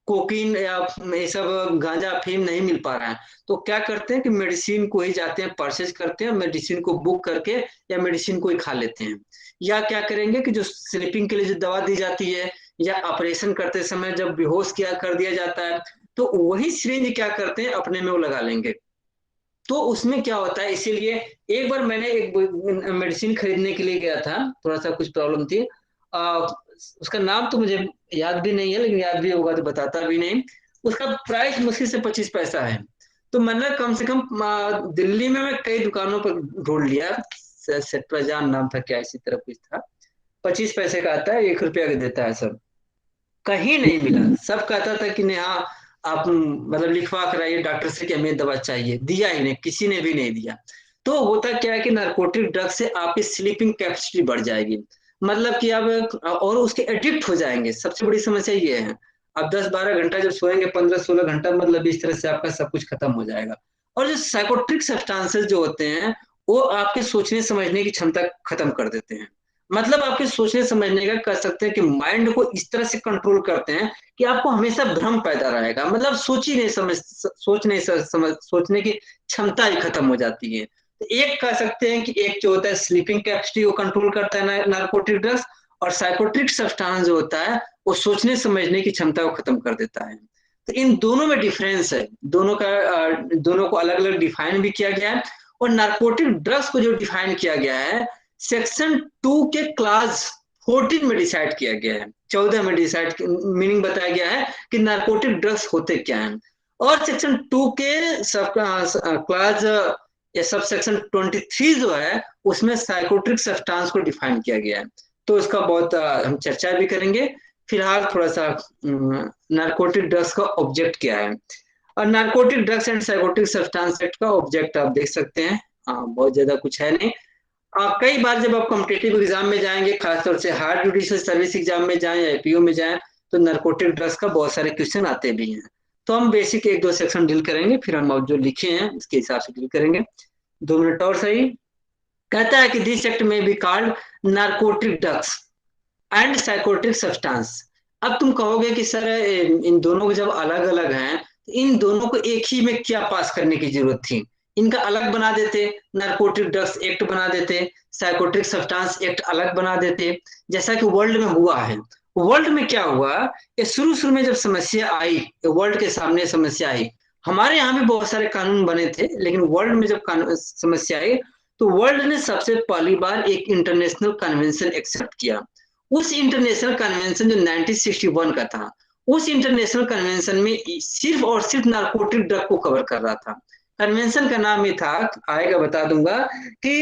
कोकीन या ये सब गांजा अफीम नहीं मिल पा रहा है, तो क्या करते हैं कि मेडिसिन को ही जाते हैं, परचेज करते हैं, मेडिसिन को बुक करके या मेडिसिन को ही खा लेते हैं। या क्या करेंगे कि जो स्लीपिंग के लिए जो दवा दी जाती है, या ऑपरेशन करते समय जब बेहोश किया कर दिया जाता है, तो वही सिरिंज क्या करते हैं अपने में वो लगा लेंगे। तो उसमें क्या होता है, इसीलिए एक बार मैंने एक मेडिसिन खरीदने के लिए गया था, थोड़ा सा कुछ प्रॉब्लम थी। आ, उसका नाम तो मुझे याद भी नहीं है, लेकिन याद भी होगा तो बताता भी नहीं। उसका प्राइस मुश्किल से 25 पैसा है। तो मैंने कम से कम दिल्ली में मैं कई दुकानों पर ढूंढ लिया। सेट्राजान नाम था क्या, इसी तरह कुछ था। 25 पैसे का आता है, 1 रुपया का देता है सब। कहीं नहीं मिला। सब कहता था कि नहीं, हाँ आप मतलब लिखवा कराइए डॉक्टर से कि हमें दवा चाहिए, दिया ही नहीं, किसी ने भी नहीं दिया। तो होता क्या है कि नारकोटिक ड्रग से आपकी स्लीपिंग कैपेसिटी बढ़ जाएगी, मतलब कि आप और उसके एडिक्ट हो जाएंगे। सबसे बड़ी समस्या ये है, आप 10-12 घंटा जब सोएंगे, 15-16 घंटा, मतलब इस तरह से आपका सब कुछ खत्म हो जाएगा। और जो साइकोट्रिक सब्सटेंसेस जो होते हैं, वो आपके सोचने समझने की क्षमता खत्म कर देते हैं। मतलब आपके सोचने समझने का कह सकते हैं कि माइंड को इस तरह से कंट्रोल करते हैं कि आपको हमेशा भ्रम पैदा रहेगा, मतलब सोच ही नहीं समझ, सोच नहीं समझ, सोचने की क्षमता ही खत्म हो जाती है। तो एक कह सकते हैं कि एक जो होता है स्लीपिंग कैपेसिटी को कंट्रोल करता है नार्कोटिक ड्रग्स, और साइकोट्रिक सब्सटेंस जो होता है वो सोचने समझने की क्षमता को खत्म कर देता है। तो इन दोनों में डिफरेंस है, दोनों को अलग अलग डिफाइन भी किया गया है। और नार्कोटिक ड्रग्स को जो डिफाइन किया गया है, सेक्शन 2 के क्लास 14 में डिसाइड किया गया है, 14 में डिसाइड मीनिंग बताया गया है कि नार्कोटिक ड्रग्स होते क्या हैं। और सेक्शन 2 के सब क्लास या सब सेक्शन 23 जो है, उसमें साइकोट्रिक सब्सटेंस को डिफाइन किया गया है। तो इसका बहुत हम चर्चा भी करेंगे। फिलहाल थोड़ा सा नार्कोटिक ड्रग्स का ऑब्जेक्ट क्या है। और narcotic drugs and psychotropic substance act का ऑब्जेक्ट आप देख सकते हैं। बहुत ज्यादा कुछ है नहीं। कई बार जब आप कॉम्पिटेटिव एग्जाम में जाएंगे, खासतौर से हायर जुडिशियल सर्विस एग्जाम में जाएं या एपीओ में जाएं, तो नार्कोटिक ड्रग्स का बहुत सारे क्वेश्चन आते भी हैं। तो हम बेसिक एक दो सेक्शन डील करेंगे, फिर हम जो लिखे हैं उसके हिसाब से डील करेंगे। 2 मिनट और सही। कहता है कि this act may be called narcotic drugs and psychotropic substance. अब तुम कहोगे कि सर इन दोनों को जब अलग अलग हैं, तो इन दोनों को एक ही में क्या पास करने की जरूरत थी, इनका अलग बना देते, नार्कोटिक ड्रग्स एक्ट बना देते, साइकोट्रिक सब्सटेंस एक्ट अलग बना देते, जैसा कि वर्ल्ड में हुआ है। वर्ल्ड में क्या हुआ, ये शुरू शुरू में जब समस्या आई, वर्ल्ड के सामने समस्या आई, हमारे यहाँ भी बहुत सारे कानून बने थे, लेकिन वर्ल्ड में जब समस्या आई, तो वर्ल्ड ने सबसे पहली बार एक इंटरनेशनल कन्वेंशन एक्सेप्ट किया। उस इंटरनेशनल कन्वेंशन जो 1961 का था, उस इंटरनेशनल कन्वेंशन में सिर्फ और सिर्फ नार्कोटिक ड्रग को कवर कर रहा था। कन्वेंशन का नाम ये था, आएगा बता दूंगा, कि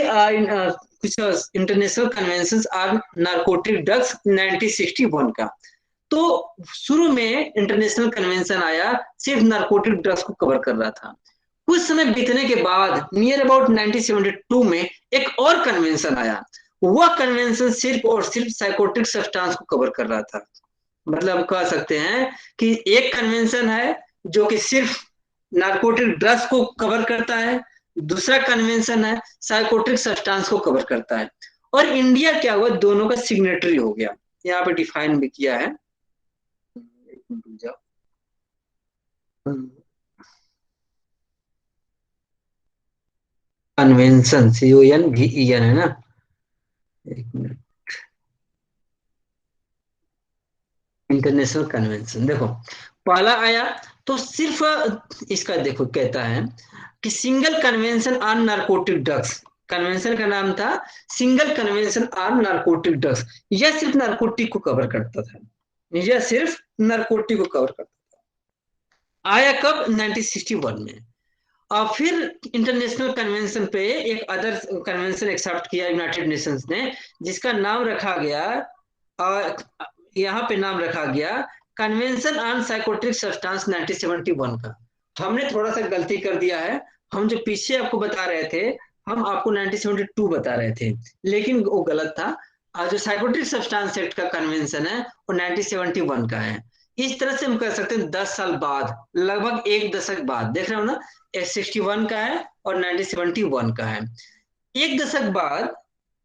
कुछ international convention are narcotic drugs 1961 का। तो शुरू में इंटरनेशनल कन्वेंशन आया, सिर्फ नार्कोटिक ड्रग्स को कवर कर रहा था। कुछ समय बीतने के बाद नियर अबाउट 1972 में एक और कन्वेंशन आया। वह कन्वेंशन सिर्फ और सिर्फ साइकोट्रिक सब्सटेंस को कवर कर रहा था। मतलब कह सकते हैं कि एक कन्वेंशन है जो कि सिर्फ नार्कोटिक ड्रग्स को कवर करता है, दूसरा कन्वेंशन है साइकोट्रिक सब्सटेंस को कवर करता है। और इंडिया क्या हुआ, दोनों का सिग्नेटरी हो गया। यहाँ पे डिफाइन भी किया है, एक मिनट रुक जाओ। कन्वेंशन CONVEN है ना, एक मिनट। इंटरनेशनल कन्वेंशन देखो, पहला आया तो सिर्फ इसका देखो, कहता है कि single convention on narcotic drugs. Convention का नाम था single convention on narcotic drugs. यह सिर्फ नार्कोटिक को कवर करता था, यह सिर्फ नार्कोटिक को कवर करता था। आया कब, 1961 में। और फिर इंटरनेशनल कन्वेंशन पे एक अदर कन्वेंशन एक्सेप्ट किया यूनाइटेड नेशंस ने, जिसका नाम रखा गया, और यहाँ पे नाम रखा गया कन्वेंशन ऑन साइकोट्रिक सब्सटेंस 1971 का। हमने थोड़ा सा गलती कर दिया है, हम जो पीछे आपको बता रहे थे, हम आपको 1972 बता रहे थे, लेकिन वो गलत था। जो साइकोट्रिक सब्सटेंस एक्ट का कन्वेंशन है वो 1971 का है। इस तरह से हम कह सकते हैं 10 साल बाद, लगभग एक दशक बाद, देख रहे हो ना, 61 का है और 1971 का है। एक दशक बाद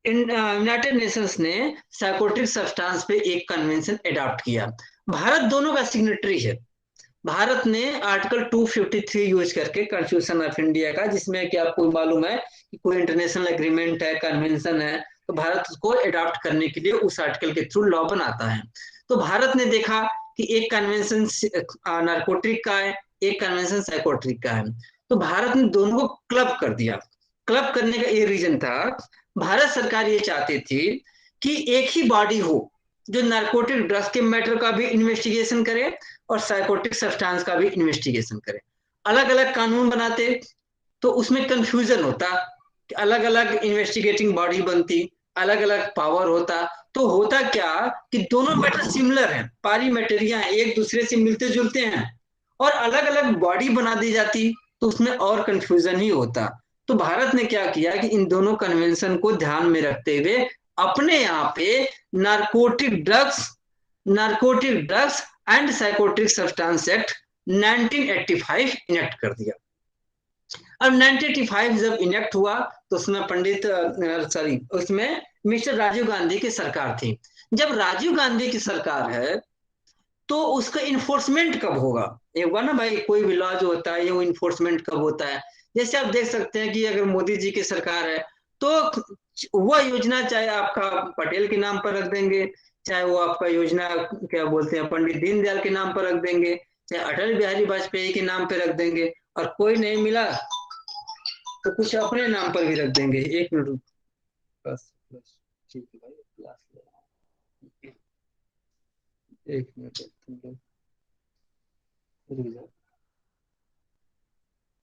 यूनाइटेड नेशंस ने साइकोट्रिक सब्सटेंस पे एक कन्वेंशन अडॉप्ट किया। भारत दोनों का सिग्नेटरी है, भारत ने आर्टिकल 253 यूज करके कॉन्स्टिट्यूशन ऑफ इंडिया का, जिसमें कि आपको मालूम है कि कोई इंटरनेशनल एग्रीमेंट है, कन्वेंशन है, तो भारत उसको अडॉप्ट करने के लिए उस आर्टिकल के थ्रू लॉ बनाता है। तो भारत ने देखा कि एक कन्वेंशन नारकोटिक का है, एक कन्वेंशन साइकोट्रिक का है, तो भारत ने दोनों को क्लब कर दिया। क्लब करने का ये रीजन था, भारत सरकार ये चाहती थी कि एक ही बॉडी हो जो नारकोटिक ड्रग्स के मैटर का भी इन्वेस्टिगेशन करे और साइकोटिक सब्सटेंस का भी इन्वेस्टिगेशन करे। अलग अलग कानून बनाते तो उसमें कंफ्यूजन होता, अलग अलग इन्वेस्टिगेटिंग बॉडी बनती, अलग अलग पावर होता, तो होता क्या कि दोनों मैटर सिमिलर हैं, पारीमेटेरिया हैं, एक दूसरे से मिलते जुलते हैं, और अलग अलग बॉडी बना दी जाती तो उसमें और कंफ्यूजन ही होता। तो भारत ने क्या किया कि इन दोनों कन्वेंशन को ध्यान में रखते हुए अपने यहाँ पे narcotic drugs and psychotropic substance act 1985 enact कर दिया। अब 1985 जब इनेक्ट हुआ तो उसमें मिस्टर राजीव गांधी की सरकार थी। जब राजीव गांधी की सरकार है तो उसका इन्फोर्समेंट कब होगा? एक बार ना भाई, कोई भी लॉ जो होता है ये वो इन्फोर्समेंट कब होता है? जैसे आप देख सकते हैं कि अगर मोदी जी की सरकार है तो वह योजना चाहे आपका पटेल के नाम पर रख देंगे, चाहे वो आपका योजना क्या बोलते हैं पंडित दीनदयाल के नाम पर रख देंगे, चाहे अटल बिहारी वाजपेयी के नाम पर रख देंगे, और कोई नहीं मिला तो कुछ अपने नाम पर भी रख देंगे। एक मिनट बस बस, ठीक है भाई, क्लास एक मिनट तुम लोग रुक जाओ,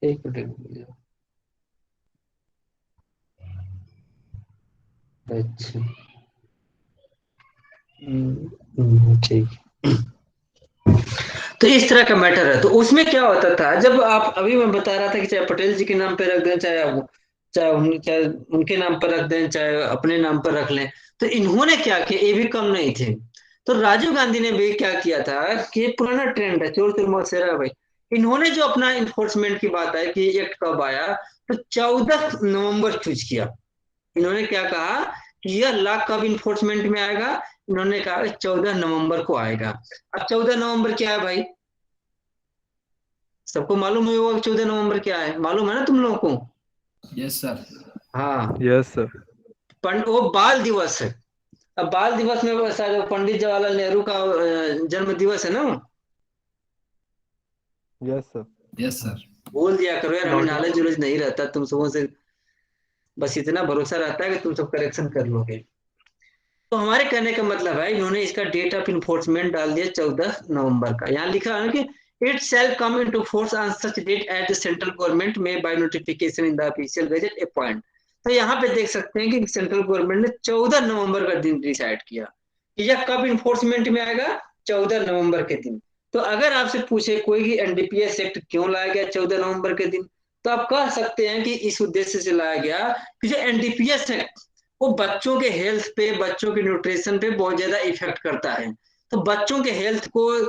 एक मिनट रुक जाओ। अच्छा, ठीक। तो इस तरह का मैटर है। तो उसमें क्या होता था, जब आप अभी मैं बता रहा था कि चाहे पटेल जी के नाम पे रख दें, चाहे उनके नाम पर रख दें, चाहे अपने नाम पर रख लें, तो इन्होंने क्या किया, ये भी कम नहीं थे। तो राजीव गांधी ने भी क्या किया था कि ये पुराना ट्रेंड है, चोर चोर मौसेरा भाई। इन्होंने जो अपना इन्फोर्समेंट की बात है कि एक्ट कब आया, तो 14 नवंबर चूज किया। इन्होंने क्या कहा कि यह लॉ कब इन्फोर्समेंट में आएगा? इन्होंने कहा 14 नवंबर को आएगा। अब 14 नवंबर क्या है भाई? सबको मालूम है वो 14 नवंबर क्या है? मालूम है ना तुम लोगों को? Yes sir. हाँ, यस सर। वो बाल दिवस है। अब बाल दिवस में वो शायद पंडित जवाहरलाल नेहरू का जन्म दिवस है ना? Yes sir. Yes sir. बोल दिया करो यार, हमें नोटिस। नॉलेज वॉलेज नहीं रहता तुम सबों से, बस इतना भरोसा रहता है कि तुम सब करेक्शन कर लोगे। तो हमारे कहने का मतलब है, इन्होंने इसका डेट ऑफ इन्फोर्समेंट डाल दिया 14 नवंबर का। यहाँ लिखा है कि it shall come into force on such date at the central government may by notification in the official gazette appoint. तो यहाँ पे देख सकते हैं कि सेंट्रल गवर्नमेंट ने 14 नवंबर का दिन डिसाइड किया कि यह कब इन्फोर्समेंट में आएगा, 14 नवंबर के दिन। तो अगर आपसे पूछे कोई कि एनडीपीएस एक्ट क्यों लाया गया 14 नवंबर के दिन, तो आप कह सकते हैं कि इस उद्देश्य से लाया गया कि जो एनडीपीएस है वो बच्चों के हेल्थ पे, बच्चों के न्यूट्रिशन पे बहुत ज्यादा इफेक्ट करता है। तो बच्चों के हेल्थ को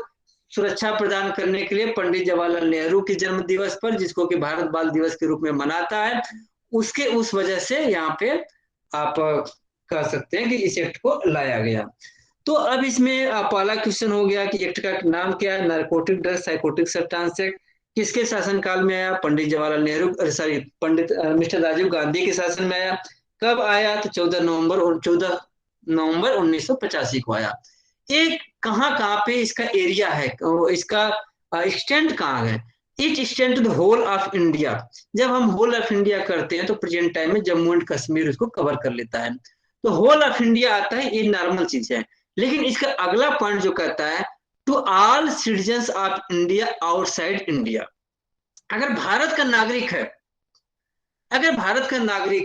सुरक्षा प्रदान करने के लिए पंडित जवाहरलाल नेहरू के जन्म दिवस पर, जिसको कि भारत बाल दिवस के रूप में मनाता है, उस वजह से यहाँ पे आप कह सकते हैं कि इस एक्ट को लाया गया। तो अब इसमें पहला क्वेश्चन हो गया कि एक्ट का नाम क्या है? Narcotic drug psychotic substance act. किसके शासनकाल में आया? पंडित जवाहरलाल नेहरू, सॉरी, पंडित मिस्टर राजीव गांधी के शासन में आया। कब आया? तो 14 नवंबर 1985 को आया। एक कहाँ पे इसका एरिया है, इसका एक्सटेंट कहाँ है? It extend to the whole of India. जब हम होल ऑफ इंडिया करते हैं तो प्रेजेंट टाइम में जम्मू एंड कश्मीर उसको कवर कर लेता है। तो होल ऑफ इंडिया आता है, ये नॉर्मल चीज है। लेकिन इसका अगला पॉइंट जो कहता है to all citizens of India outside India. अगर भारत का नागरिक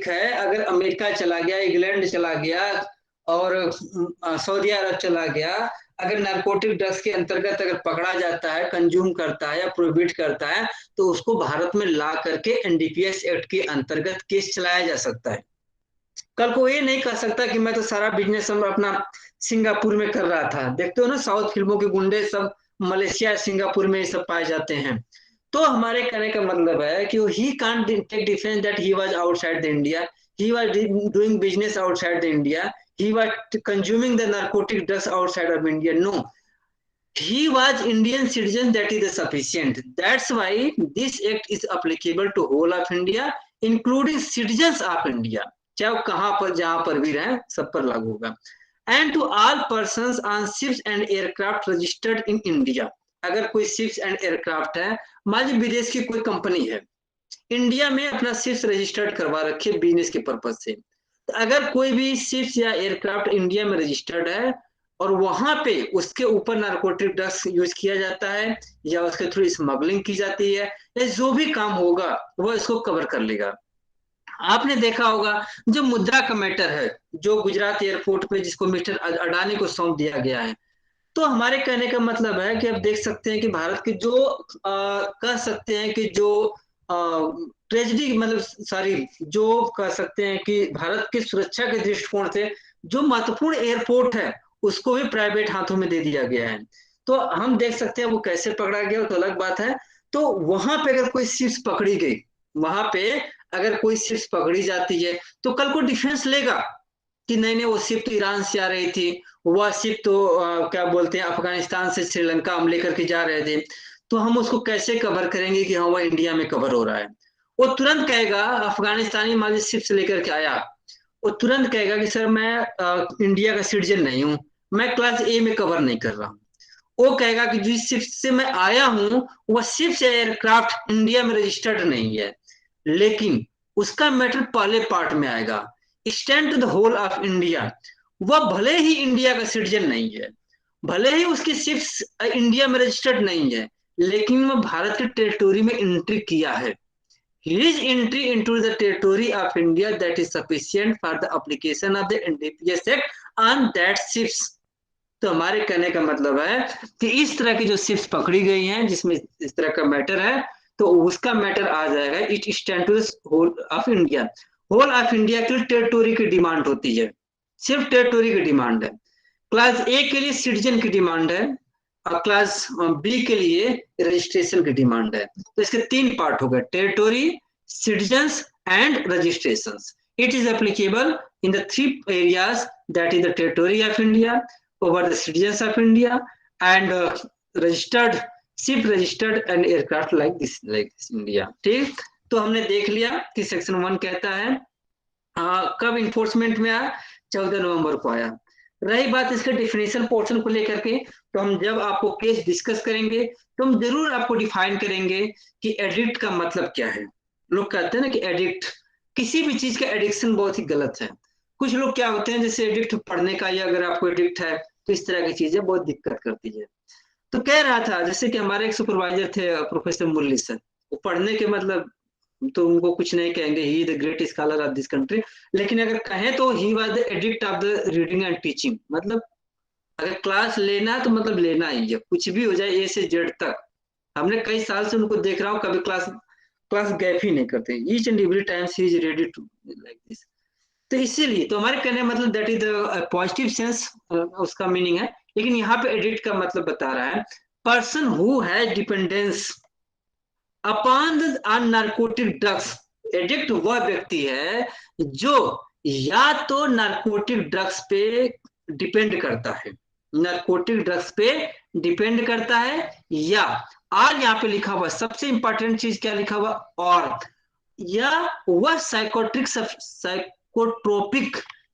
है, अगर अमेरिका चला गया, इंग्लैंड चला गया और सऊदी अरब चला गया, अगर नारकोटिक ड्रग्स के अंतर्गत अगर पकड़ा जाता है, कंज्यूम करता है या प्रोहिबिट करता है, तो उसको भारत में ला करके एनडीपीएस एक्ट के अंतर्गत केस चलाया जा सकता है। कल को ये नहीं कह सकता कि मैं तो सारा बिजनेस अपना सिंगापुर में कर रहा था। देखते हो ना साउथ फिल्मों के गुंडे सब मलेशिया सिंगापुर में ये सब पाए जाते हैं। तो हमारे कहने का मतलब है कि he can't take defence that he was outside the India, he was doing business outside the India, he was consuming the narcotic drugs outside of India. No, he was Indian citizen, that is sufficient. That's why this act is applicable to whole of India, including citizens of India. चाहे वो कहाँ पर जहां पर भी रहें, सब पर लागू होगा. And to all persons on ships and aircraft registered in India. अगर कोई ships and aircraft है, मान लीजिए विदेश की कोई कंपनी है, इंडिया में अपना शिप्स रजिस्टर्ड करवा रखे बिजनेस के पर्पज से, तो अगर कोई भी शिप्स या एयरक्राफ्ट इंडिया में रजिस्टर्ड है और वहां पे उसके ऊपर नारकोटिक ड्रग्स यूज किया जाता है या उसके थ्रू स्मगलिंग की जाती है या जो भी काम होगा वो इसको कवर कर लेगा. आपने देखा होगा जो मुद्रा का मैटर है, जो गुजरात एयरपोर्ट पे जिसको मिस्टर अडानी को सौंप दिया गया है, तो हमारे कहने का मतलब है कि आप देख सकते हैं कि भारत के जो कह सकते हैं कि जो ट्रेजिडी मतलब सॉरी जो कह सकते हैं कि भारत की सुरक्षा के दृष्टिकोण से जो महत्वपूर्ण एयरपोर्ट है उसको भी प्राइवेट हाथों में दे दिया गया है. तो हम देख सकते हैं वो कैसे पकड़ा गया तो अलग बात है. तो वहां पे अगर कोई शिप्स पकड़ी गई, वहां पे अगर कोई शिप्स पकड़ी जाती है तो कल को डिफेंस लेगा कि नहीं नहीं वो शिप तो ईरान से आ रही थी, वह शिप तो क्या बोलते हैं अफगानिस्तान से श्रीलंका हम लेकर के जा रहे थे, तो हम उसको कैसे कवर करेंगे कि हाँ वह इंडिया में कवर हो रहा है. वो तुरंत कहेगा, अफगानिस्तानी मान लीजिए शिप से लेकर के आया, वो तुरंत कहेगा कि सर मैं इंडिया का सिटीजन नहीं हूँ, मैं क्लास ए में कवर नहीं कर रहा हूँ. वो कहेगा कि जिस शिप से मैं आया हूँ वह शिप से एयरक्राफ्ट इंडिया में रजिस्टर्ड नहीं है, लेकिन उसका मैटर पहले पार्ट में आएगा. Stand to the whole of India, वह भले ही इंडिया का सिटीजन नहीं है, भले ही उसकी शिप्स इंडिया में रजिस्टर्ड नहीं है, लेकिन वह भारत के टेरिटोरी में एंट्री किया है. His entry into the territory of India that is sufficient for the application of the NDPS Act on that ships. तो हमारे कहने का मतलब है कि इस तरह की जो शिप्स पकड़ी गई हैं जिसमें इस तरह का मैटर है तो उसका मैटर आ जाएगा. It stand to the whole of India. Whole of India के लिए टेरिटोरी की डिमांड होती है, सिर्फ टेरिटोरी की डिमांड है. क्लास ए के लिए सिटीजन की डिमांड है और क्लास बी के लिए रजिस्ट्रेशन की डिमांड है. तो इसके तीन पार्ट हो गए, territory, citizens and registrations. It is applicable in the three areas, that is the territory of India, over the citizens of India, and registered ship registered and aircraft like this India. ठीक, तो हमने देख लिया कि section 1 कहता है कब enforcement में आया, 14 नवंबर को आया. रही बात इसके डिफिनेशन पोर्शन को लेकर के, तो हम जब आपको केस डिस्कस करेंगे तो हम जरूर आपको डिफाइन करेंगे कि एडिक्ट का मतलब क्या है. लोग कहते हैं ना कि एडिक्ट, किसी भी चीज का एडिक्शन बहुत ही गलत है. कुछ लोग क्या होते हैं जैसे एडिक्ट पढ़ने का, या अगर आपको एडिक्ट है तो इस तरह की चीजें बहुत दिक्कत करती है. तो कह रहा था जैसे कि हमारे एक सुपरवाइजर थे प्रोफेसर मुरली सर, वो पढ़ने के मतलब तो उनको कुछ नहीं कहेंगे, he the great scholar of this country, लेकिन अगर कहें तो he was the addict of the reading and teaching. मतलब अगर क्लास लेना है तो मतलब लेना ही है, कुछ भी हो जाए ए से जेड तक. हमने कई साल से उनको देख रहा हूँ, कभी क्लास गैप ही नहीं करते. Each and every time he is ready to like this. तो इसीलिए तो हमारे कहने मतलब that is the positive sense उसका मीनिंग है. लेकिन यहाँ पे एडिक्ट का मतलब बता रहा है person who has dependence upon on narcotic drugs. Addict वह व्यक्ति है जो या तो नार्कोटिक ड्रग्स पे डिपेंड करता है, नार्कोटिक ड्रग्स पे डिपेंड करता है, या और यहाँ पे लिखा हुआ सबसे इंपॉर्टेंट चीज क्या लिखा हुआ, और या वह साइकोट्रोपिक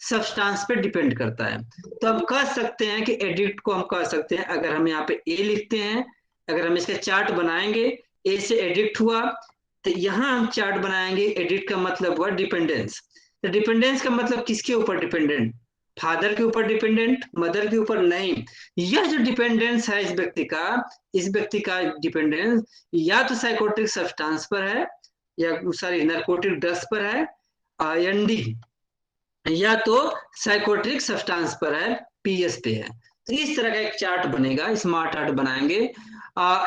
सब्सटेंस पे डिपेंड करता है. तो हम कह सकते हैं कि एडिक्ट को हम कह सकते हैं, अगर हम यहाँ पे ए लिखते हैं, अगर हम इसका चार्ट बनाएंगे, ए से एडिक्ट हुआ, तो यहाँ हम चार्ट बनाएंगे, एडिक्ट का मतलब हुआ डिपेंडेंस. तो डिपेंडेंस का मतलब किसके ऊपर डिपेंडेंट, फादर के ऊपर डिपेंडेंट, मदर के ऊपर नहीं. यह जो डिपेंडेंस है इस व्यक्ति का डिपेंडेंस या तो साइकोट्रिक सब्सटेंस पर है, या सॉरी नार्कोटिक ड्रग्स पर है, एनडी, या तो साइकोट्रिक सब्सटेंस पर है, पीएस पे है. तो इस तरह का एक चार्ट बनेगा, स्मार्ट चार्ट बनाएंगे.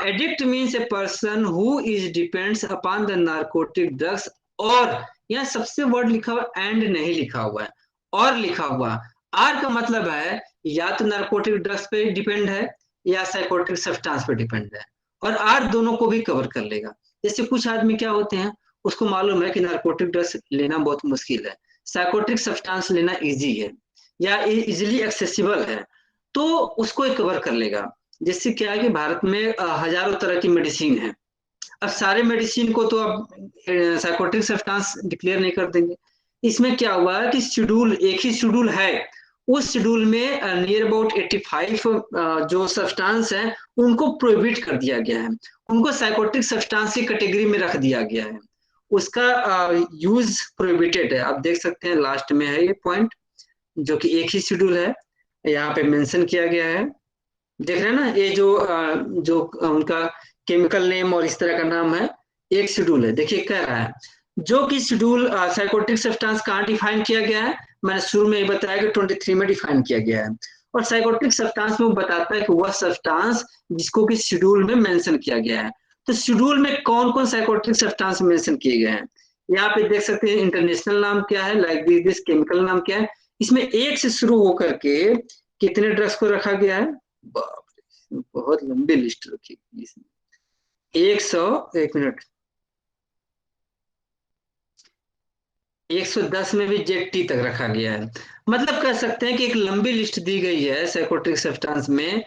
Addict means a person who is depends upon the narcotic drugs, और यहाँ सबसे वर्ड लिखा हुआ एंड नहीं लिखा हुआ है, और लिखा हुआ. आर का मतलब है या तो नार्कोटिक ड्रग्स पे डिपेंड है या साइकोट्रिक सब्सटेंस पे डिपेंड है, और आर दोनों को भी कवर कर लेगा. जैसे कुछ आदमी क्या होते हैं, उसको मालूम है कि नार्कोटिक ड्रग्स लेना बहुत मुश्किल है, साइकोट्रिक सब्सटेंस लेना इजी है या इजीली एक्सेसिबल है, तो उसको कवर कर लेगा. जिससे क्या है कि भारत में हजारों तरह की मेडिसिन है। अब सारे मेडिसिन को तो अब साइकोट्रिक सब्सटेंस डिक्लेयर नहीं कर देंगे। इसमें क्या हुआ है कि शेड्यूल, एक ही शेड्यूल है, उस शेड्यूल में नियर अबाउट 85 जो सब्सटेंस है उनको प्रोहिबिट कर दिया गया है, उनको साइकोट्रिक सब्सटेंस की कैटेगरी में रख दिया गया है, उसका यूज प्रोहिबिटेड है। आप देख सकते हैं लास्ट में है ये पॉइंट, जो कि एक ही शेड्यूल है, यहाँ पे मेंशन किया गया है। देख रहे हैं ना, ये जो उनका केमिकल नेम और इस तरह का नाम है, एक शेड्यूल है। देखिए कह रहा है जो कि शेड्यूल साइकोट्रिक सब्सटेंस कहाँ डिफाइन किया गया है, मैंने शुरू में ही बताया कि 23 में डिफाइन किया गया है। और साइकोट्रिक सब्सटेंस में वो बताता है कि वह सब्सटेंस जिसको कि शेड्यूल में मेंशन किया गया है। तो शेड्यूल में कौन कौन साइकोट्रिक सब्सटेंस मेंशन किए गए हैं, यहाँ पे देख सकते हैं। इंटरनेशनल नाम क्या है, लाइक दिस केमिकल नाम क्या है, इसमें एक से शुरू होकर के कितने ड्रग्स को रखा गया है, बाप रे, बहुत लंबी लिस्ट रखी है इसमें। 100, एक मिनट, 110 में भी जेड तक रखा गया है। मतलब कह सकते हैं कि एक लंबी लिस्ट दी गई है साइकोट्रिक सब्सटेंस में,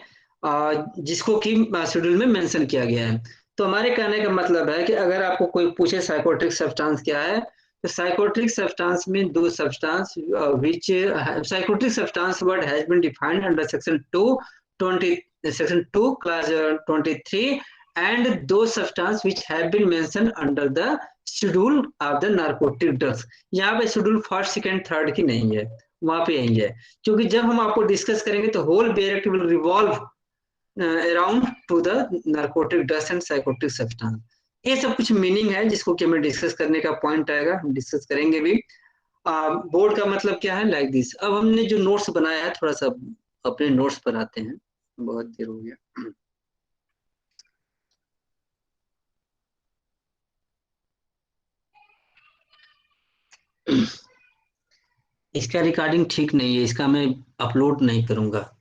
जिसको कि शेड्यूल में मेंशन किया गया है। तो हमारे कहने का मतलब है कि अगर आपको कोई पूछे साइकोट्रिक सब्सटेंस क्या है, तो साइकोट्रिक सब्सटेंस में दो substance which psychotropic substance word has been defined under section 2 class 23 and those substance which have been mentioned under the schedule of the narcotic drugs। यहाँ पे शेड्यूल फर्स्ट सेकंड थर्ड की नहीं है, वहां पे यही है, क्योंकि जब हम आपको डिस्कस करेंगे तो होल बेरेक्ट will revolve around to the narcotic drugs and psychotic substance. ये सब कुछ मीनिंग है जिसको कि हमें डिस्कस करने का पॉइंट आएगा, हम डिस्कस करेंगे भी। बोर्ड का मतलब क्या है, लाइक दिस। अब हमने जो नोट्स बनाया है, थोड़ा सा अपने नोट्स पर आते हैं, बहुत देर हो गया। इसका रिकॉर्डिंग ठीक नहीं है, इसका मैं अपलोड नहीं करूंगा,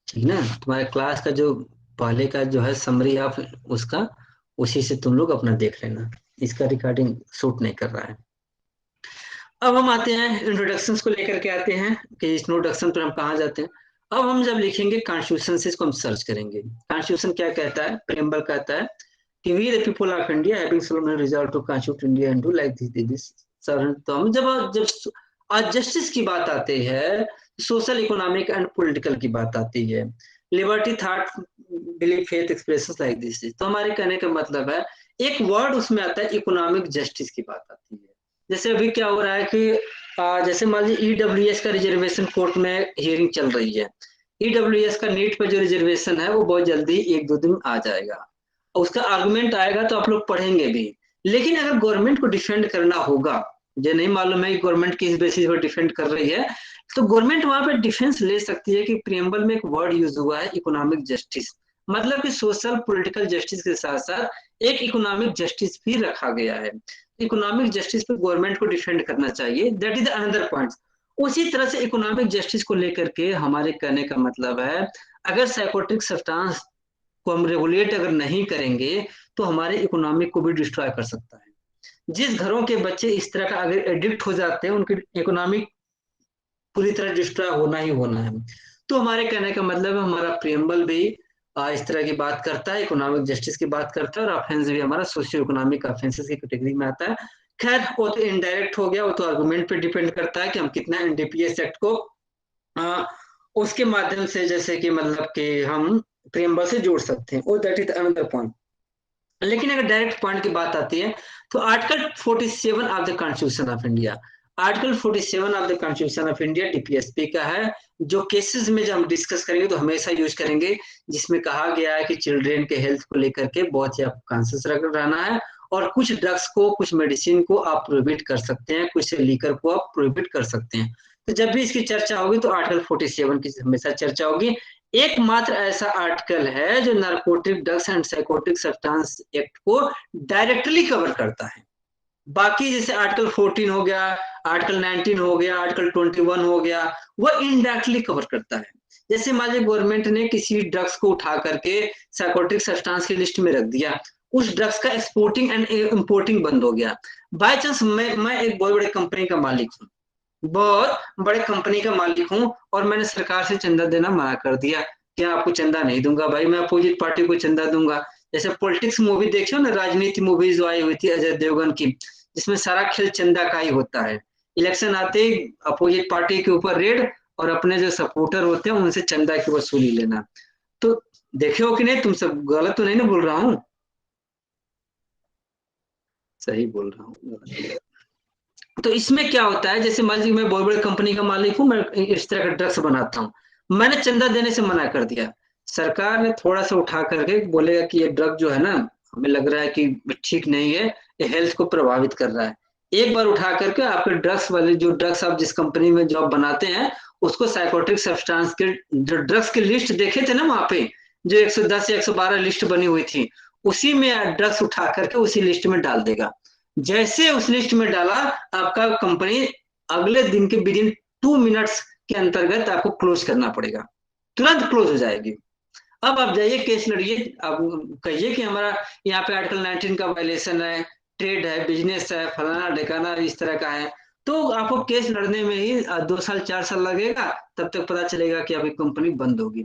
ठीक ना। तुम्हारे क्लास का जो पहले का जो है समरी ऑफ उसका, उसी से तुम लोग अपना देख लेना, इसका रिकॉर्डिंग शूट नहीं कर रहा है। अब हम आते हैं इंट्रोडक्शंस को लेकर के आते हैं कि इस इंट्रोडक्शन पर हम कहाँ जाते हैं। अब हम जब लिखेंगे कॉन्स्टिट्यूशन से इसको हम सर्च करेंगे। कॉन्स्टिट्यूशन क्या कहता है, प्रेम्बल कहता है कि we the people of India having solemn resolve to constitute India and do like this. तो हम जब जब आज जस्टिस की बात आती है, सोशल इकोनॉमिक एंड पॉलिटिकल की बात आती है, liberty thought belief faith expressions like this. तो हमारे कहने का मतलब है एक वर्ड उसमें आता है, इकोनॉमिक जस्टिस की बात आती है। जैसे अभी क्या हो रहा है कि जैसे मान लीजिए ईडब्ल्यूएस का रिजर्वेशन कोर्ट में हियरिंग चल रही है। ईडब्ल्यूएस का नीट पर जो रिजर्वेशन है वो बहुत जल्दी 1-2 दिन आ जाएगा, और उसका आर्गुमेंट आएगा तो आप लोग पढ़ेंगे भी। लेकिन अगर गवर्नमेंट को डिफेंड करना होगा, जो नहीं मालूम है कि गवर्नमेंट किस बेसिस पर डिफेंड कर रही है, तो गवर्नमेंट वहां पे डिफेंस ले सकती है कि प्रियम्बल में एक वर्ड यूज हुआ है इकोनॉमिक जस्टिस, मतलब कि सोशल पॉलिटिकल जस्टिस के साथ साथ एक इकोनॉमिक जस्टिस भी रखा गया है। इकोनॉमिक जस्टिस पे गवर्नमेंट को डिफेंड करना चाहिए, दैट इज अनदर पॉइंट। उसी तरह से इकोनॉमिक जस्टिस को लेकर के हमारे कहने का मतलब है, अगर साइकोट्रिक सब्सटेंस को हम रेगुलेट अगर नहीं करेंगे तो हमारे इकोनॉमिक को भी डिस्ट्रॉय कर सकता है। जिस घरों के बच्चे इस तरह का अगर एडिक्ट हो जाते हैं, उनकी इकोनॉमिक पूरी तरह डिस्ट्रॉय होना ही होना है। तो हमारे कहने का मतलब है हमारा प्रियम्बल भी इस तरह की बात करता है, इकोनॉमिक जस्टिस की बात करता है, और ऑफेंस भी हमारा सोशियो इकोनॉमिक ऑफेंसेस की कैटेगरी में आता है। खैर वो तो इनडायरेक्ट हो गया, वो तो आर्गुमेंट पे डिपेंड करता है कि हम कितना एनडीपीएस एक्ट को आ, उसके माध्यम से जैसे कि मतलब कि हम प्रियम्बल से जोड़ सकते हैं, और दैट इज अनदर पॉइंट। लेकिन अगर डायरेक्ट पॉइंट की बात आती है तो article 47 of the constitution of India, article 47 of the constitution of India DPSP का है, जो केसेस में जब हम डिस्कस करेंगे तो हमेशा यूज करेंगे, जिसमें कहा गया है कि चिल्ड्रेन के हेल्थ को लेकर के बहुत ही आपको कॉन्शियस रहना है, और कुछ ड्रग्स को, कुछ मेडिसिन को आप प्रोहिबिट कर सकते हैं, कुछ लीकर को आप प्रोहिबिट कर सकते हैं। तो जब भी इसकी चर्चा होगी तो आर्टिकल 47 की हमेशा चर्चा होगी। एकमात्र ऐसा आर्टिकल है जो narcotic drugs and psychotic substance act को डायरेक्टली कवर करता है। बाकी जैसे आर्टिकल 14 हो गया, आर्टिकल 19 हो गया, आर्टिकल 21 हो गया, वह इनडायरेक्टली कवर करता है। जैसे मान लीजिए गवर्नमेंट ने किसी ड्रग्स को उठा करके साइकोटिक सब्सटेंस की लिस्ट में रख दिया, उस ड्रग्स का एक्सपोर्टिंग एंड इम्पोर्टिंग बंद हो गया। बाय चांस मैं एक बहुत बड़े कंपनी का मालिक हूँ, बहुत बड़े कंपनी का मालिक हूं, और मैंने सरकार से चंदा देना मना कर दिया क्या आपको चंदा नहीं दूंगा भाई, मैं अपोजिट पार्टी को चंदा दूंगा। जैसे पॉलिटिक्स मूवी देखियो ना, राजनीति मूवी जो आई हुई थी अजय देवगन की, जिसमें सारा खेल चंदा का ही होता है। इलेक्शन आते ही अपोजिट पार्टी के ऊपर रेड, और अपने जो सपोर्टर होते हैं उनसे चंदा की वसूली लेना। तो देखे हो कि नहीं, तुम सब गलत तो नहीं ना बोल रहा हूँ? सही बोल रहा हूँ। तो इसमें क्या होता है, जैसे मान लीजिए मैं बहुत बड़ी कंपनी का मालिक हूँ, मैं इस तरह का ड्रग्स बनाता हूँ, मैंने चंदा देने से मना कर दिया, सरकार ने थोड़ा सा उठा करके बोलेगा कि ये ड्रग जो है ना, हमें लग रहा है कि ठीक नहीं है, ये हेल्थ को प्रभावित कर रहा है। एक बार उठा करके आपके ड्रग्स वाले जो ड्रग्स आप जिस कंपनी में जॉब बनाते हैं, उसको साइकोट्रिक सब्सटेंस के जो ड्रग्स की लिस्ट देखे थे ना वहां पे, जो 110 या 112 लिस्ट बनी हुई थी, उसी में ड्रग्स उठा करके उसी लिस्ट में डाल देगा। जैसे उस लिस्ट में डाला, आपका कंपनी अगले दिन के विदिन 2 मिनट्स के अंतर्गत आपको क्लोज करना पड़ेगा, तुरंत क्लोज हो जाएगी। अब आप जाइए केस लड़िए, आप कहिए कि हमारा यहाँ पे आर्टिकल 19 का वायलेशन है, ट्रेड है, बिजनेस है, फलाना ढिकाना इस तरह का है, तो आपको केस लड़ने में ही 2 साल 4 साल लगेगा, तब तक पता चलेगा कि आपकी कंपनी बंद होगी।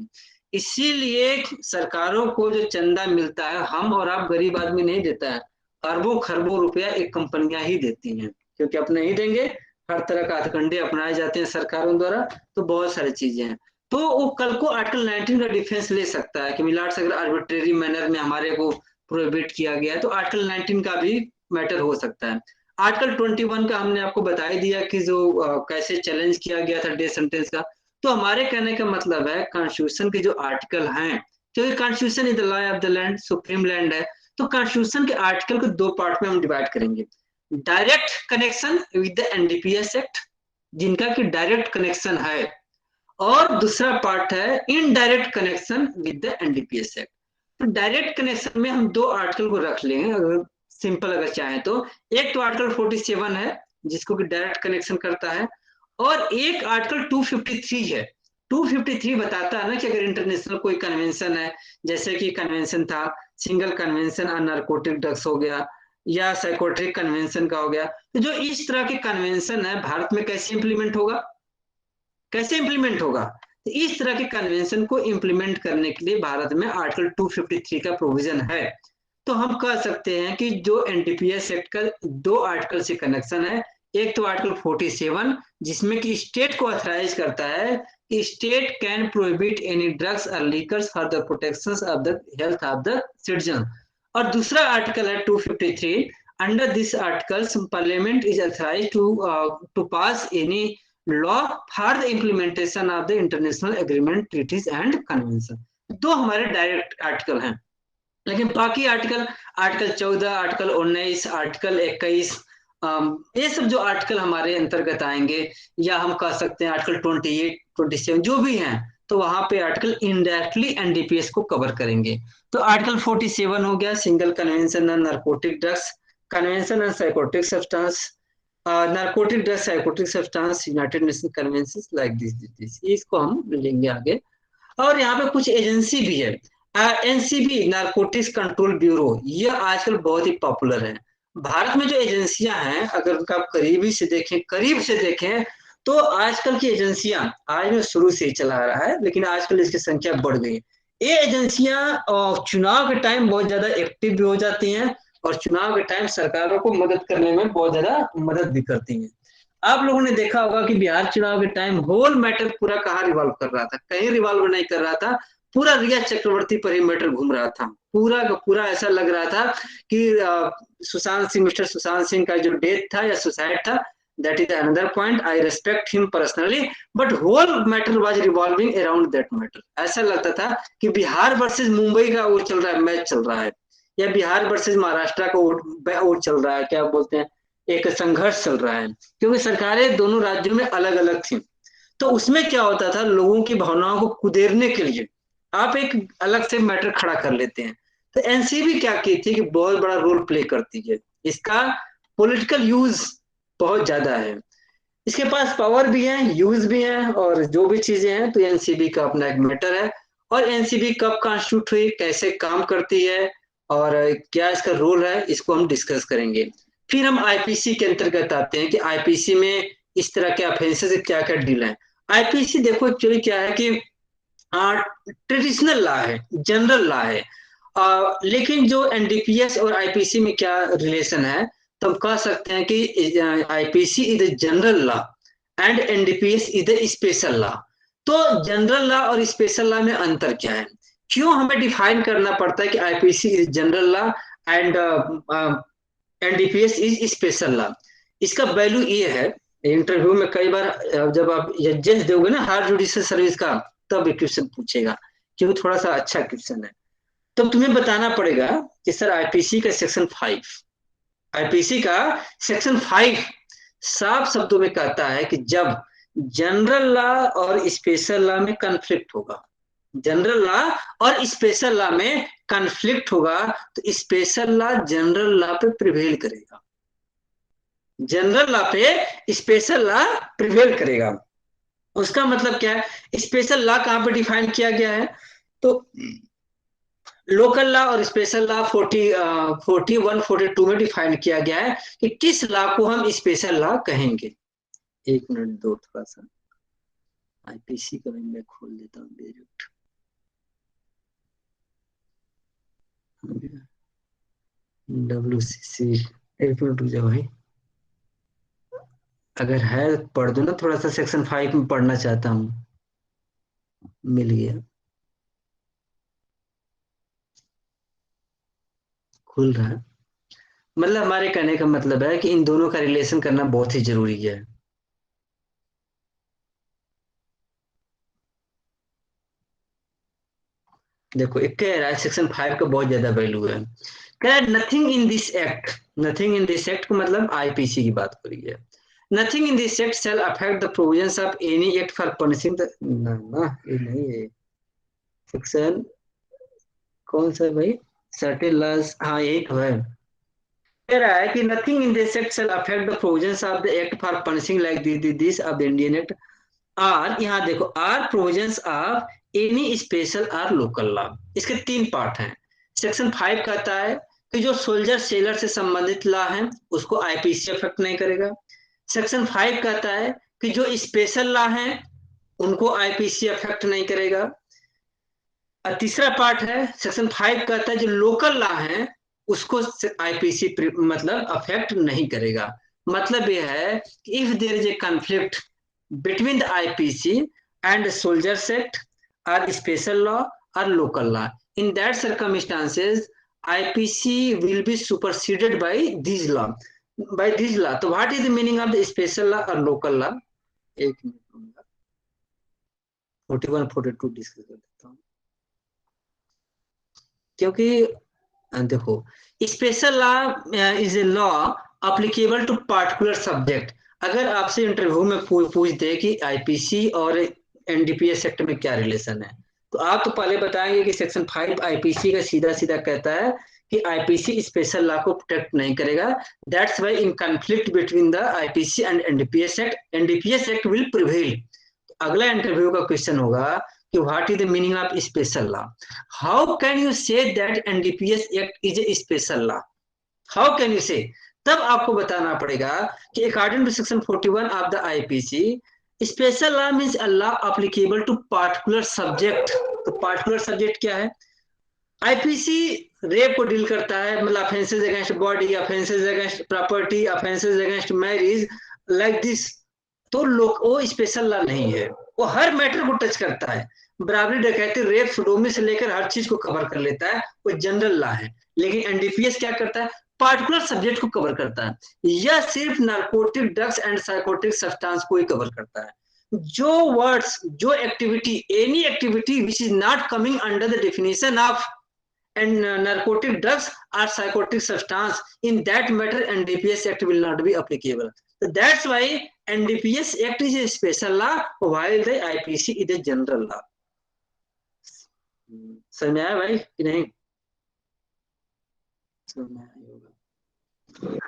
इसीलिए सरकारों को जो चंदा मिलता है, हम और आप गरीब आदमी नहीं देता है, अरबों खरबों रुपया एक कंपनियां ही देती हैं, क्योंकि अपने ही देंगे, हर तरह का हथकंडे अपनाए जाते हैं सरकारों द्वारा, तो बहुत सारी चीजें हैं। तो वो कल को आर्टिकल 19 का डिफेंस ले सकता है कि मिलाट से अगर आर्बिट्रेरी मैनर में हमारे को प्रोहिबिट किया गया है, तो आर्टिकल 19 का भी मैटर हो सकता है। आर्टिकल 21 का हमने आपको बता ही दिया कि जो कैसे चैलेंज किया गया था डेथ सेंटेंस का। तो हमारे कहने का मतलब है, कॉन्स्टिट्यूशन के जो आर्टिकल हैं, क्योंकि constitution is the law of the land, supreme land है, तो कॉन्स्टिट्यूशन के आर्टिकल को 2 पार्ट में हम डिवाइड करेंगे। Direct connection with the NDPS act, जिनका कि डायरेक्ट कनेक्शन है, और दूसरा पार्ट है indirect connection with the NDPS act. तो डायरेक्ट कनेक्शन में हम 2 आर्टिकल को रख लेंगे, अगर सिंपल अगर चाहें तो। एक तो आर्टिकल 47 है, जिसको कि डायरेक्ट कनेक्शन करता है, और एक आर्टिकल 253 है। 253 बताता है ना कि अगर इंटरनेशनल कोई कन्वेंशन है, जैसे कि कन्वेंशन था single convention on narcotic drugs हो गया, या साइकोट्रिक कन्वेंशन का हो गया, तो जो इस तरह के कन्वेंशन है भारत में कैसे इंप्लीमेंट होगा, कैसे इंप्लीमेंट होगा? तो इस तरह के कन्वेंशन को इंप्लीमेंट करने के लिए भारत में आर्टिकल 253 का प्रोविजन है। तो हम कह सकते हैं कि जो एनडीपीएस एक्ट का 2 आर्टिकल से कनेक्शन है, एक तो आर्टिकल 47, जिसमें कि स्टेट को ऑथराइज करता है कि state can prohibit any drugs और liquors for the protection of the health of the citizen. और दूसरा आर्टिकल है 253, under this articles parliament is authorise to pass any law for the implementation of the international agreement, treaties and convention. दो हमारे direct article हैं। लेकिन बाकी article, article 14, article 19, article 21, ये सब जो आर्टिकल हमारे अंतर्गत आएंगे, या हम कह सकते हैं आर्टिकल 28, 27 जो भी हैं, तो वहां पे आर्टिकल इनडायरेक्टली एनडीपीएस को कवर करेंगे। तो आर्टिकल 47 हो गया single convention on narcotic drugs, convention on psychotic substance, narcotic drug psychotic substance, United nation convention like this, इसको हम लेंगे आगे। और यहाँ पे कुछ एजेंसी भी है, एनसीबी नारकोटिक्स कंट्रोल ब्यूरो, ये आजकल बहुत ही पॉपुलर है। भारत में जो एजेंसियां हैं, अगर उनका आप करीब से देखें, तो आजकल की एजेंसियां, आज में शुरू से ही चला रहा है, लेकिन आजकल इसकी संख्या बढ़ गई। ये एजेंसियां चुनाव के टाइम बहुत ज्यादा एक्टिव भी हो जाती हैं, और चुनाव के टाइम सरकारों को मदद करने में बहुत ज्यादा मदद भी करती हैं। आप लोगों ने देखा होगा कि बिहार चुनाव के टाइम होल मैटर पूरा कहाँ रिवॉल्व कर रहा था, कहीं रिवॉल्व नहीं कर रहा था, पूरा रिया चक्रवर्ती पर ही मैटर घूम रहा था। पूरा का पूरा ऐसा लग रहा था कि सुशांत सिंह, मिस्टर सुशांत सिंह का जो डेथ था या सुसाइड था, that is another point, I respect him personally, but whole matter was revolving around that matter. ऐसा लगता था कि बिहार वर्सेस मुंबई का वो चल रहा है, मैच चल रहा है, या बिहार वर्सेस महाराष्ट्र का वो चल रहा है, क्या बोलते हैं, एक संघर्ष चल रहा है, क्योंकि सरकारें दोनों राज्यों में अलग अलग थी। तो उसमें क्या होता था, लोगों की भावनाओं को कुदेरने के लिए आप एक अलग से मैटर खड़ा कर लेते हैं। तो एनसीबी क्या की थी कि बहुत बड़ा रोल प्ले करती है, इसका पॉलिटिकल यूज बहुत ज्यादा है, इसके पास पावर भी है, यूज भी है, और जो भी चीजें हैं, तो एनसीबी का अपना एक मैटर है। और एनसीबी कब कॉन्स्टिट्यूट हुई, कैसे काम करती है, और क्या इसका रोल है, इसको हम डिस्कस करेंगे। फिर हम आईपीसी के अंतर्गत आते हैं कि आईपीसी में इस तरह के ऑफेंसेस क्या क्या डील है। आईपीसी देखो एक्चुअली क्या है कि ट्रेडिशनल लॉ है, जनरल लॉ है। लेकिन जो एनडीपीएस और आईपीसी में क्या रिलेशन है, तो हम कह सकते हैं कि IPC is the general law and NDPS is the special law. तो जनरल लॉ और स्पेशल लॉ में अंतर क्या है, क्यों हमें डिफाइन करना पड़ता है कि IPC is general law and NDPS is special law? इसका वैल्यू ये है, इंटरव्यू में कई बार जब आप जज दोगे ना हायर जुडिशियल सर्विस का, तब ये क्वेश्चन पूछेगा, क्योंकि थोड़ा सा अच्छा क्वेश्चन है। तो तुम्हें बताना पड़ेगा कि सर आईपीसी का सेक्शन 5, आईपीसी का सेक्शन 5 साफ शब्दों में कहता है कि जब जनरल लॉ और स्पेशल लॉ में कन्फ्लिक्ट होगा, जनरल लॉ और स्पेशल लॉ में कन्फ्लिक्ट होगा, तो स्पेशल लॉ जनरल लॉ पे प्रिवेल करेगा, जनरल लॉ पे स्पेशल लॉ प्रिवेल करेगा। उसका मतलब क्या है, स्पेशल लॉ कहां पे डिफाइन किया गया है, तो लोकल लॉ और स्पेशल लॉ 41 42 में डिफाइन किया गया है कि किस लॉ को हम स्पेशल लॉ कहेंगे। एक मिनट दो, थोड़ा सा आईपीसी का भी मैं खोल देता हूँ डायरेक्ट। डब्ल्यूसीसी, एक मिनट रुक जाओ भाई, अगर है पढ़ दो ना, थोड़ा सा सेक्शन 5 में पढ़ना चाहता हूँ। मिल गया, खुल रहा है। मतलब हमारे कहने का मतलब है कि इन दोनों का रिलेशन करना बहुत ही जरूरी है। देखो एक कह रहा है सेक्शन 5 का बहुत ज्यादा वैल्यू है, कह रहा है nothing in this act, nothing in this act का मतलब आईपीसी की बात हो रही है। Nothing in this act shall affect the provisions of any act for punishing the, ना ना ये नहीं है सेक्शन, कौन सा है भाई, सर्टेन लॉज, हाँ यही तो है। कह रहा है कि nothing in this act shall affect the provisions of the act for punishing like this of the Indian act or, यहाँ देखो or provisions of any special or local law. इसके तीन पार्ट हैं। सेक्शन 5 कहता है कि जो सोल्जर सेलर से संबंधित लॉ है उसको आईपीसी अफेक्ट नहीं करेगा। सेक्शन 5 कहता है कि जो स्पेशल लॉ है उनको आईपीसी अफेक्ट नहीं करेगा। और तीसरा पार्ट है सेक्शन 5 कहता है जो लोकल लॉ है उसको आईपीसी मतलब अफेक्ट नहीं करेगा। मतलब यह है कि if there is a conflict between the IPC and Soldiers Act or special law or local law. In that circumstances, IPC will be superseded by this law. By this law. So what is the meaning of the special law or local law? एक minute 41 42 discuss कर देता हूँ, क्योंकि देखो special law is a law applicable to particular subject. अगर आपसे interview में पूछ दे कि आईपीसी और एनडीपीएस एक्ट में क्या रिलेशन है, तो आप तो पहले बताएंगे कि सेक्शन 5 आईपीसी का सीधा सीधा कहता है कि आईपीसी स्पेशल लॉ को प्रोटेक्ट नहीं करेगा, that's why in conflict between the IPC and NDPS act will prevail. अगला इंटरव्यू का क्वेश्चन होगा कि what is the meaning of special law, how can you say that NDPS act is a special law, how can you say? तब आपको बताना पड़ेगा कि according to section 41 of the IPC special law means a law applicable to particular subject. तो particular subject क्या है? IPC rape को deal करता है, मतलब offences against body, offences against property, offences against marriage, like this. तो लोग वो स्पेशल लॉ नहीं है, वो हर मैटर को टच करता है। बराबरी, डकैती, रेप, सोडोमी से लेकर हर चीज को कवर कर लेता है, वो जनरल लॉ है। लेकिन एनडीपीएस क्या करता है? पार्टिकुलर सब्जेक्ट को कवर करता है। यह सिर्फ narcotic drugs and psychotic substance को ही कवर करता है। जो वर्ड्स, जो activity, any activity which is not coming under the definition of and narcotic drugs or psychotic substance, in that matter NDPS Act will not be applicable. So that's why NDPS Act is a special law while the IPC is a general law. समझ में आया भाई कि नहीं? समझ में आया होगा।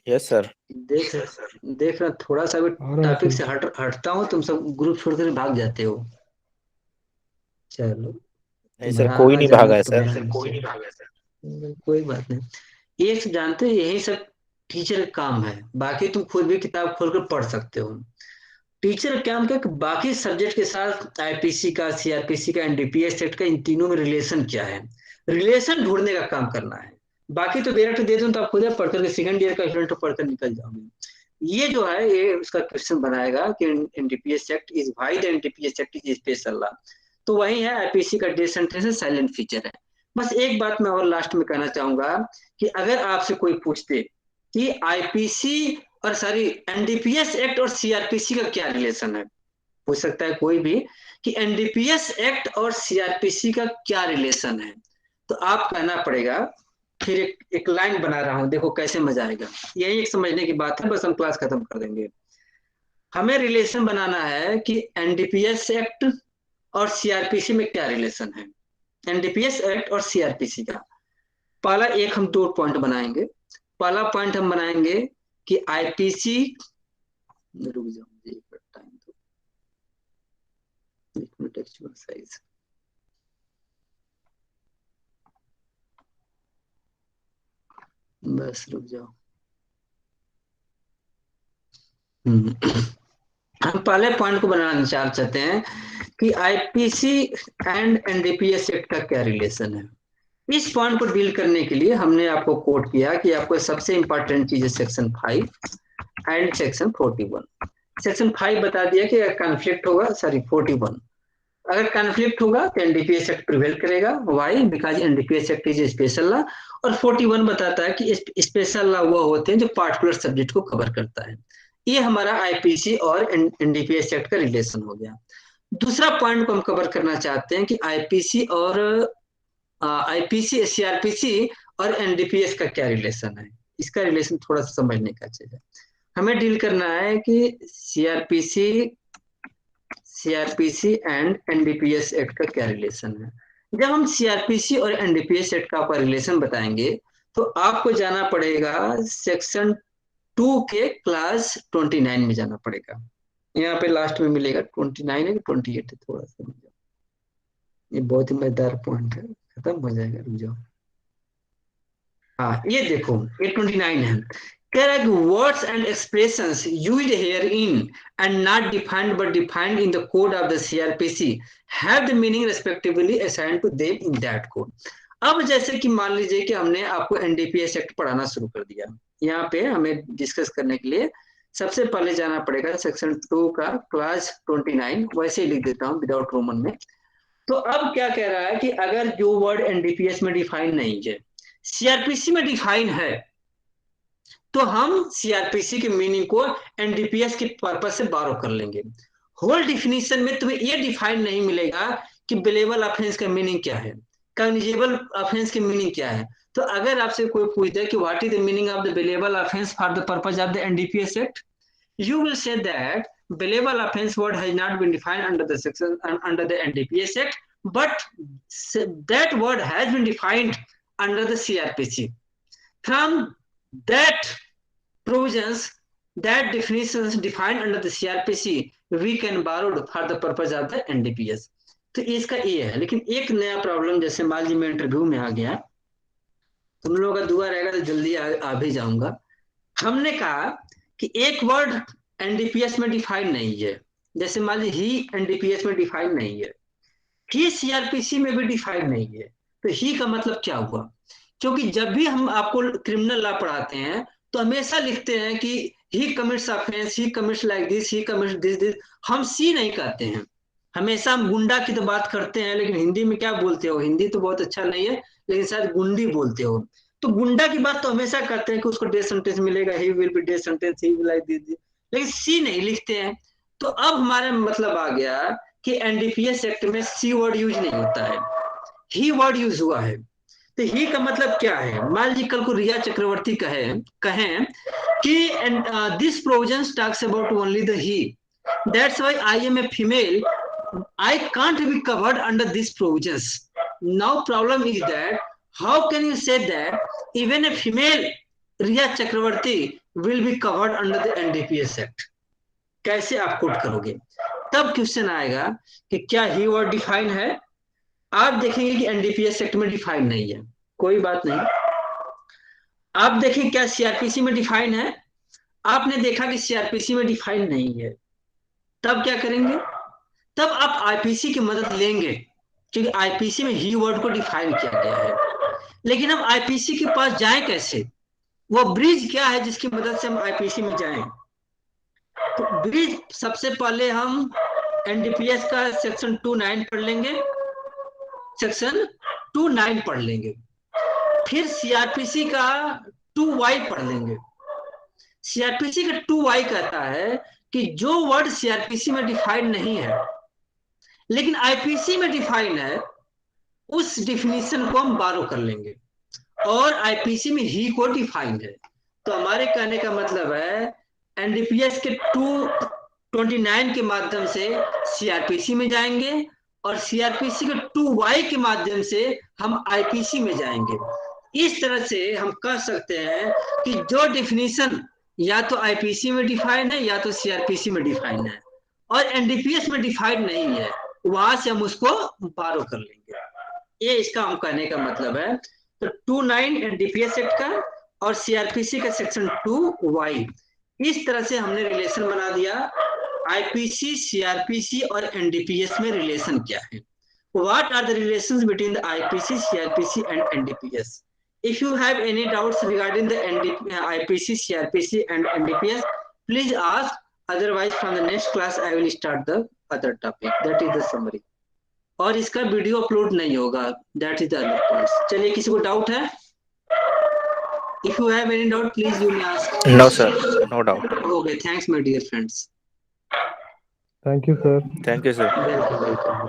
Yes sir. देख रहा थोड़ा सा भी टॉपिक से हटता हूँ, तुम सब ग्रुप छोड़कर भाग जाते हो। चलो नहीं सर, तुम्हारा कोई आना नहीं जाना भागा है तो सर। कोई बात नहीं। ये सब जानते हो, यही सब टीचर का काम है, बाकी तुम खुद भी किताब खोलकर पढ़ सकते हो। टीचर का काम क्या है कि बाकी सब्जेक्ट के साथ आईपीसी का, सीआरपीसी का, एनडीपीएस एक्ट का, इन तीनों में रिलेशन क्या है, रिलेशन ढूंढने का काम करना है। बाकी तो डायरेक्ट दे दूं तो आप खुद पढ़ करके सेकंड ईयर का स्टूडेंट पढ़कर निकल जाओगे। ये जो है ये उसका क्वेश्चन बनाएगा कि NDPS act is why the NDPS act is special law. तो वही है, आईपीसी का डेथ सेंटेंस है, साइलेंट फीचर है। बस एक बात मैं और लास्ट में कहना चाहूंगा कि अगर आपसे कोई पूछते कि आईपीसी और सॉरी एनडीपीएस एक्ट और सीआरपीसी का क्या रिलेशन है, पूछ सकता है कोई भी कि एनडीपीएस एक्ट और सीआरपीसी का क्या रिलेशन है, तो आप कहना पड़ेगा, फिर एक लाइन बना रहा हूं, देखो कैसे मजा आएगा। यही एक समझने की बात है, बस हम क्लास खत्म कर देंगे। हमें रिलेशन बनाना है कि एनडीपीएस एक्ट और सीआरपीसी में क्या रिलेशन है, एनडीपीएस एक्ट और सीआरपीसी का। पहला एक हम 2 पॉइंट बनाएंगे। पहला पॉइंट हम बनाएंगे कि आईपीसी, रुक जाओ मुझे एक टाइम दो, एक मिनट, एक्चुअल साइज, बस रुक जाओ। हम पहले पॉइंट को बनाना चाहते हैं कि आईपीसी एंड एनडीपीएस एक्ट का क्या रिलेशन है। इस पॉइंट को डील करने के लिए हमने आपको कोट किया कि आपको सबसे इंपॉर्टेंट चीज है सेक्शन 5 एंड सेक्शन 41। सेक्शन 5 बता दिया कि अगर कॉन्फ्लिक्ट होगा, सॉरी 41, अगर कॉन्फ्लिक्ट होगा तो एनडीपीएस एक्ट प्रिवेल करेगा, why, because NDPS act is special law. और 41 बताता है कि स्पेशल लॉ वो होते हैं जो पार्टिकुलर सब्जेक्ट को कवर करता है। ये हमारा आईपीसी और एनडीपीएस एक्ट का रिलेशन हो गया। दूसरा पॉइंट को हम कवर करना चाहते हैं कि आईपीसी, सीआरपीसी और एनडीपीएस का क्या रिलेशन है। इसका रिलेशन थोड़ा सा समझने का चाहिए। हमें डील करना है कि सीआरपीसी एंड एनडीपीएस एक्ट का क्या रिलेशन है। जब हम सीआरपीसी और एनडीपीएस एक्ट का रिलेशन बताएंगे तो आपको जाना पड़ेगा सेक्शन 2 के क्लास 29 में जाना पड़ेगा। यहाँ पे लास्ट में मिलेगा 29 है कि 28 है, थोड़ा सा रुक जाओ, ये बहुत ही मजेदार पॉइंट है, खत्म हो जाएगा, रुक जाओ। हाँ ये देखो, ये 29 है। कह रहा है कि words and expressions used here in and not defined but defined in the code of the CrPC have the meaning respectively assigned to them in that code. अब जैसे कि मान लीजिए कि हमने आपको एनडीपीएस एक्ट पढ़ाना शुरू कर दिया, यहाँ पे हमें डिस्कस करने के लिए सबसे पहले जाना पड़ेगा सेक्शन 2 का क्लास 29, वैसे ही लिख देता हूँ विदाउट रोमन में। तो अब क्या कह रहा है कि अगर जो वर्ड एनडीपीएस में डिफाइन नहीं है, सीआरपीसी में डिफाइन है, तो हम सीआरपीसी के मीनिंग को एनडीपीएस के पर्पज से बारो कर लेंगे। होल डिफिनीशन में तुम्हें यह डिफाइन नहीं मिलेगा कि बिलेबल ऑफेंस का मीनिंग क्या है, कॉग्निजेबल ऑफेंस की मीनिंग क्या है। तो अगर आपसे कोई पूछ दे कि what is the meaning of the billable offence for the purpose of the NDPS act, you will say that billable offense word has not been defined under the section under the NDPS Act, but that word has been defined under the CRPC. From that provisions, that definitions defined under the CRPC, we can borrow for the purpose of the NDPS. तो इसका ये है, लेकिन एक नया problem, जैसे मान लीजिए मैं इंटरव्यू में आ गया, तुम लोगों का दुआ रहेगा तो जल्दी आ भी जाऊंगा। हमने कहा कि एक वर्ड एनडीपीएस में डिफाइन नहीं है, जैसे मान लीजिए ही एनडीपीएस में डिफाइन नहीं है, ही सीआरपीसी में भी डिफाइन नहीं है, तो ही का मतलब क्या हुआ। क्योंकि जब भी हम आपको क्रिमिनल लॉ पढ़ाते हैं तो हमेशा लिखते हैं कि he commits offence, he commits like this, he commits this, हम सी नहीं कहते हैं। हमेशा हम गुंडा की तो बात करते हैं, लेकिन हिंदी में क्या बोलते हो, हिंदी तो बहुत अच्छा नहीं है, लेकिन शायद गुंडी बोलते हो। तो गुंडा की बात तो हमेशा करते हैं कि उसको डेथ सेंटेंस मिलेगा, he will be death sentence, he will like this, लेकिन सी नहीं लिखते हैं। तो अब हमारे मतलब आ गया कि एनडीपीएस एक्ट में सी वर्ड यूज नहीं होता है, ही वर्ड यूज हुआ है। तो ही का मतलब क्या है, मान लीजिए कल को रिया चक्रवर्ती कहें कि this provision talks about only the he, that's why I am a female, I can't be covered under these provisions. Now problem is that how can you say that even a female Riya Chakravarti will be covered under the NDPS Act? कैसे आप coat करोगे। तब question आएगा कि क्या ही word define है। आप देखेंगे कि एनडीपीएस एक्ट में डिफाइन नहीं है, कोई बात नहीं। आप देखें क्या सीआरपीसी में डिफाइन है, आपने देखा कि सीआरपीसी में डिफाइन नहीं है। तब क्या करेंगे, तब आप आईपीसी की मदद लेंगे, क्योंकि आईपीसी में ही वर्ड को डिफाइन किया गया है। लेकिन हम आईपीसी के पास जाएं कैसे, वो ब्रिज क्या है जिसकी मदद से हम आईपीसी में जाएं? तो ब्रिज सबसे पहले हम एनडीपीएस का सेक्शन 29 पढ़ लेंगे, सेक्शन 29 पढ़ लेंगे, फिर सीआरपीसी का 2Y पढ़ लेंगे। सीआरपीसी का 2Y कहता है कि जो वर्ड सीआरपीसी में डिफाइंड नहीं है लेकिन आईपीसी में डिफाइन है, उस डिफिनीशन को हम बारो कर लेंगे, और आईपीसी में ही को डिफाइन है। तो हमारे कहने का मतलब है एनडीपीएस के 229 के माध्यम से सीआरपीसी में जाएंगे, और सीआरपीसी के 2Y के माध्यम से हम आईपीसी में जाएंगे। इस तरह से हम कह सकते हैं कि जो डिफिनीशन या तो आईपीसी में डिफाइन है या तो सीआरपीसी में डिफाइन है, और एनडीपीएस में डिफाइन नहीं है, वहां से हम उसको बारो कर लेंगे। ये इसका हम कहने का मतलब है। तो 29 एनडीपीएस एक्ट का और सीआरपीसी का सेक्शन 2Y, इस तरह से हमने रिलेशन बना दिया। आईपीसी, सीआरपीसी और एनडीपीएस में रिलेशन क्या है? What are the relations between the IPC, CRPC and NDPS? If you have any doubts regarding the IPC, CRPC and NDPS, please ask. Otherwise, from the next class, I will start the other topic. That is the summary. और इसका video upload नहीं होगा, that is the other points. चलिए, किसी को doubt है? If you have any doubt please you may ask. No, sir. No doubt. Okay, thanks my dear friends. Thank you, sir. Thank you, sir. Welcome welcome.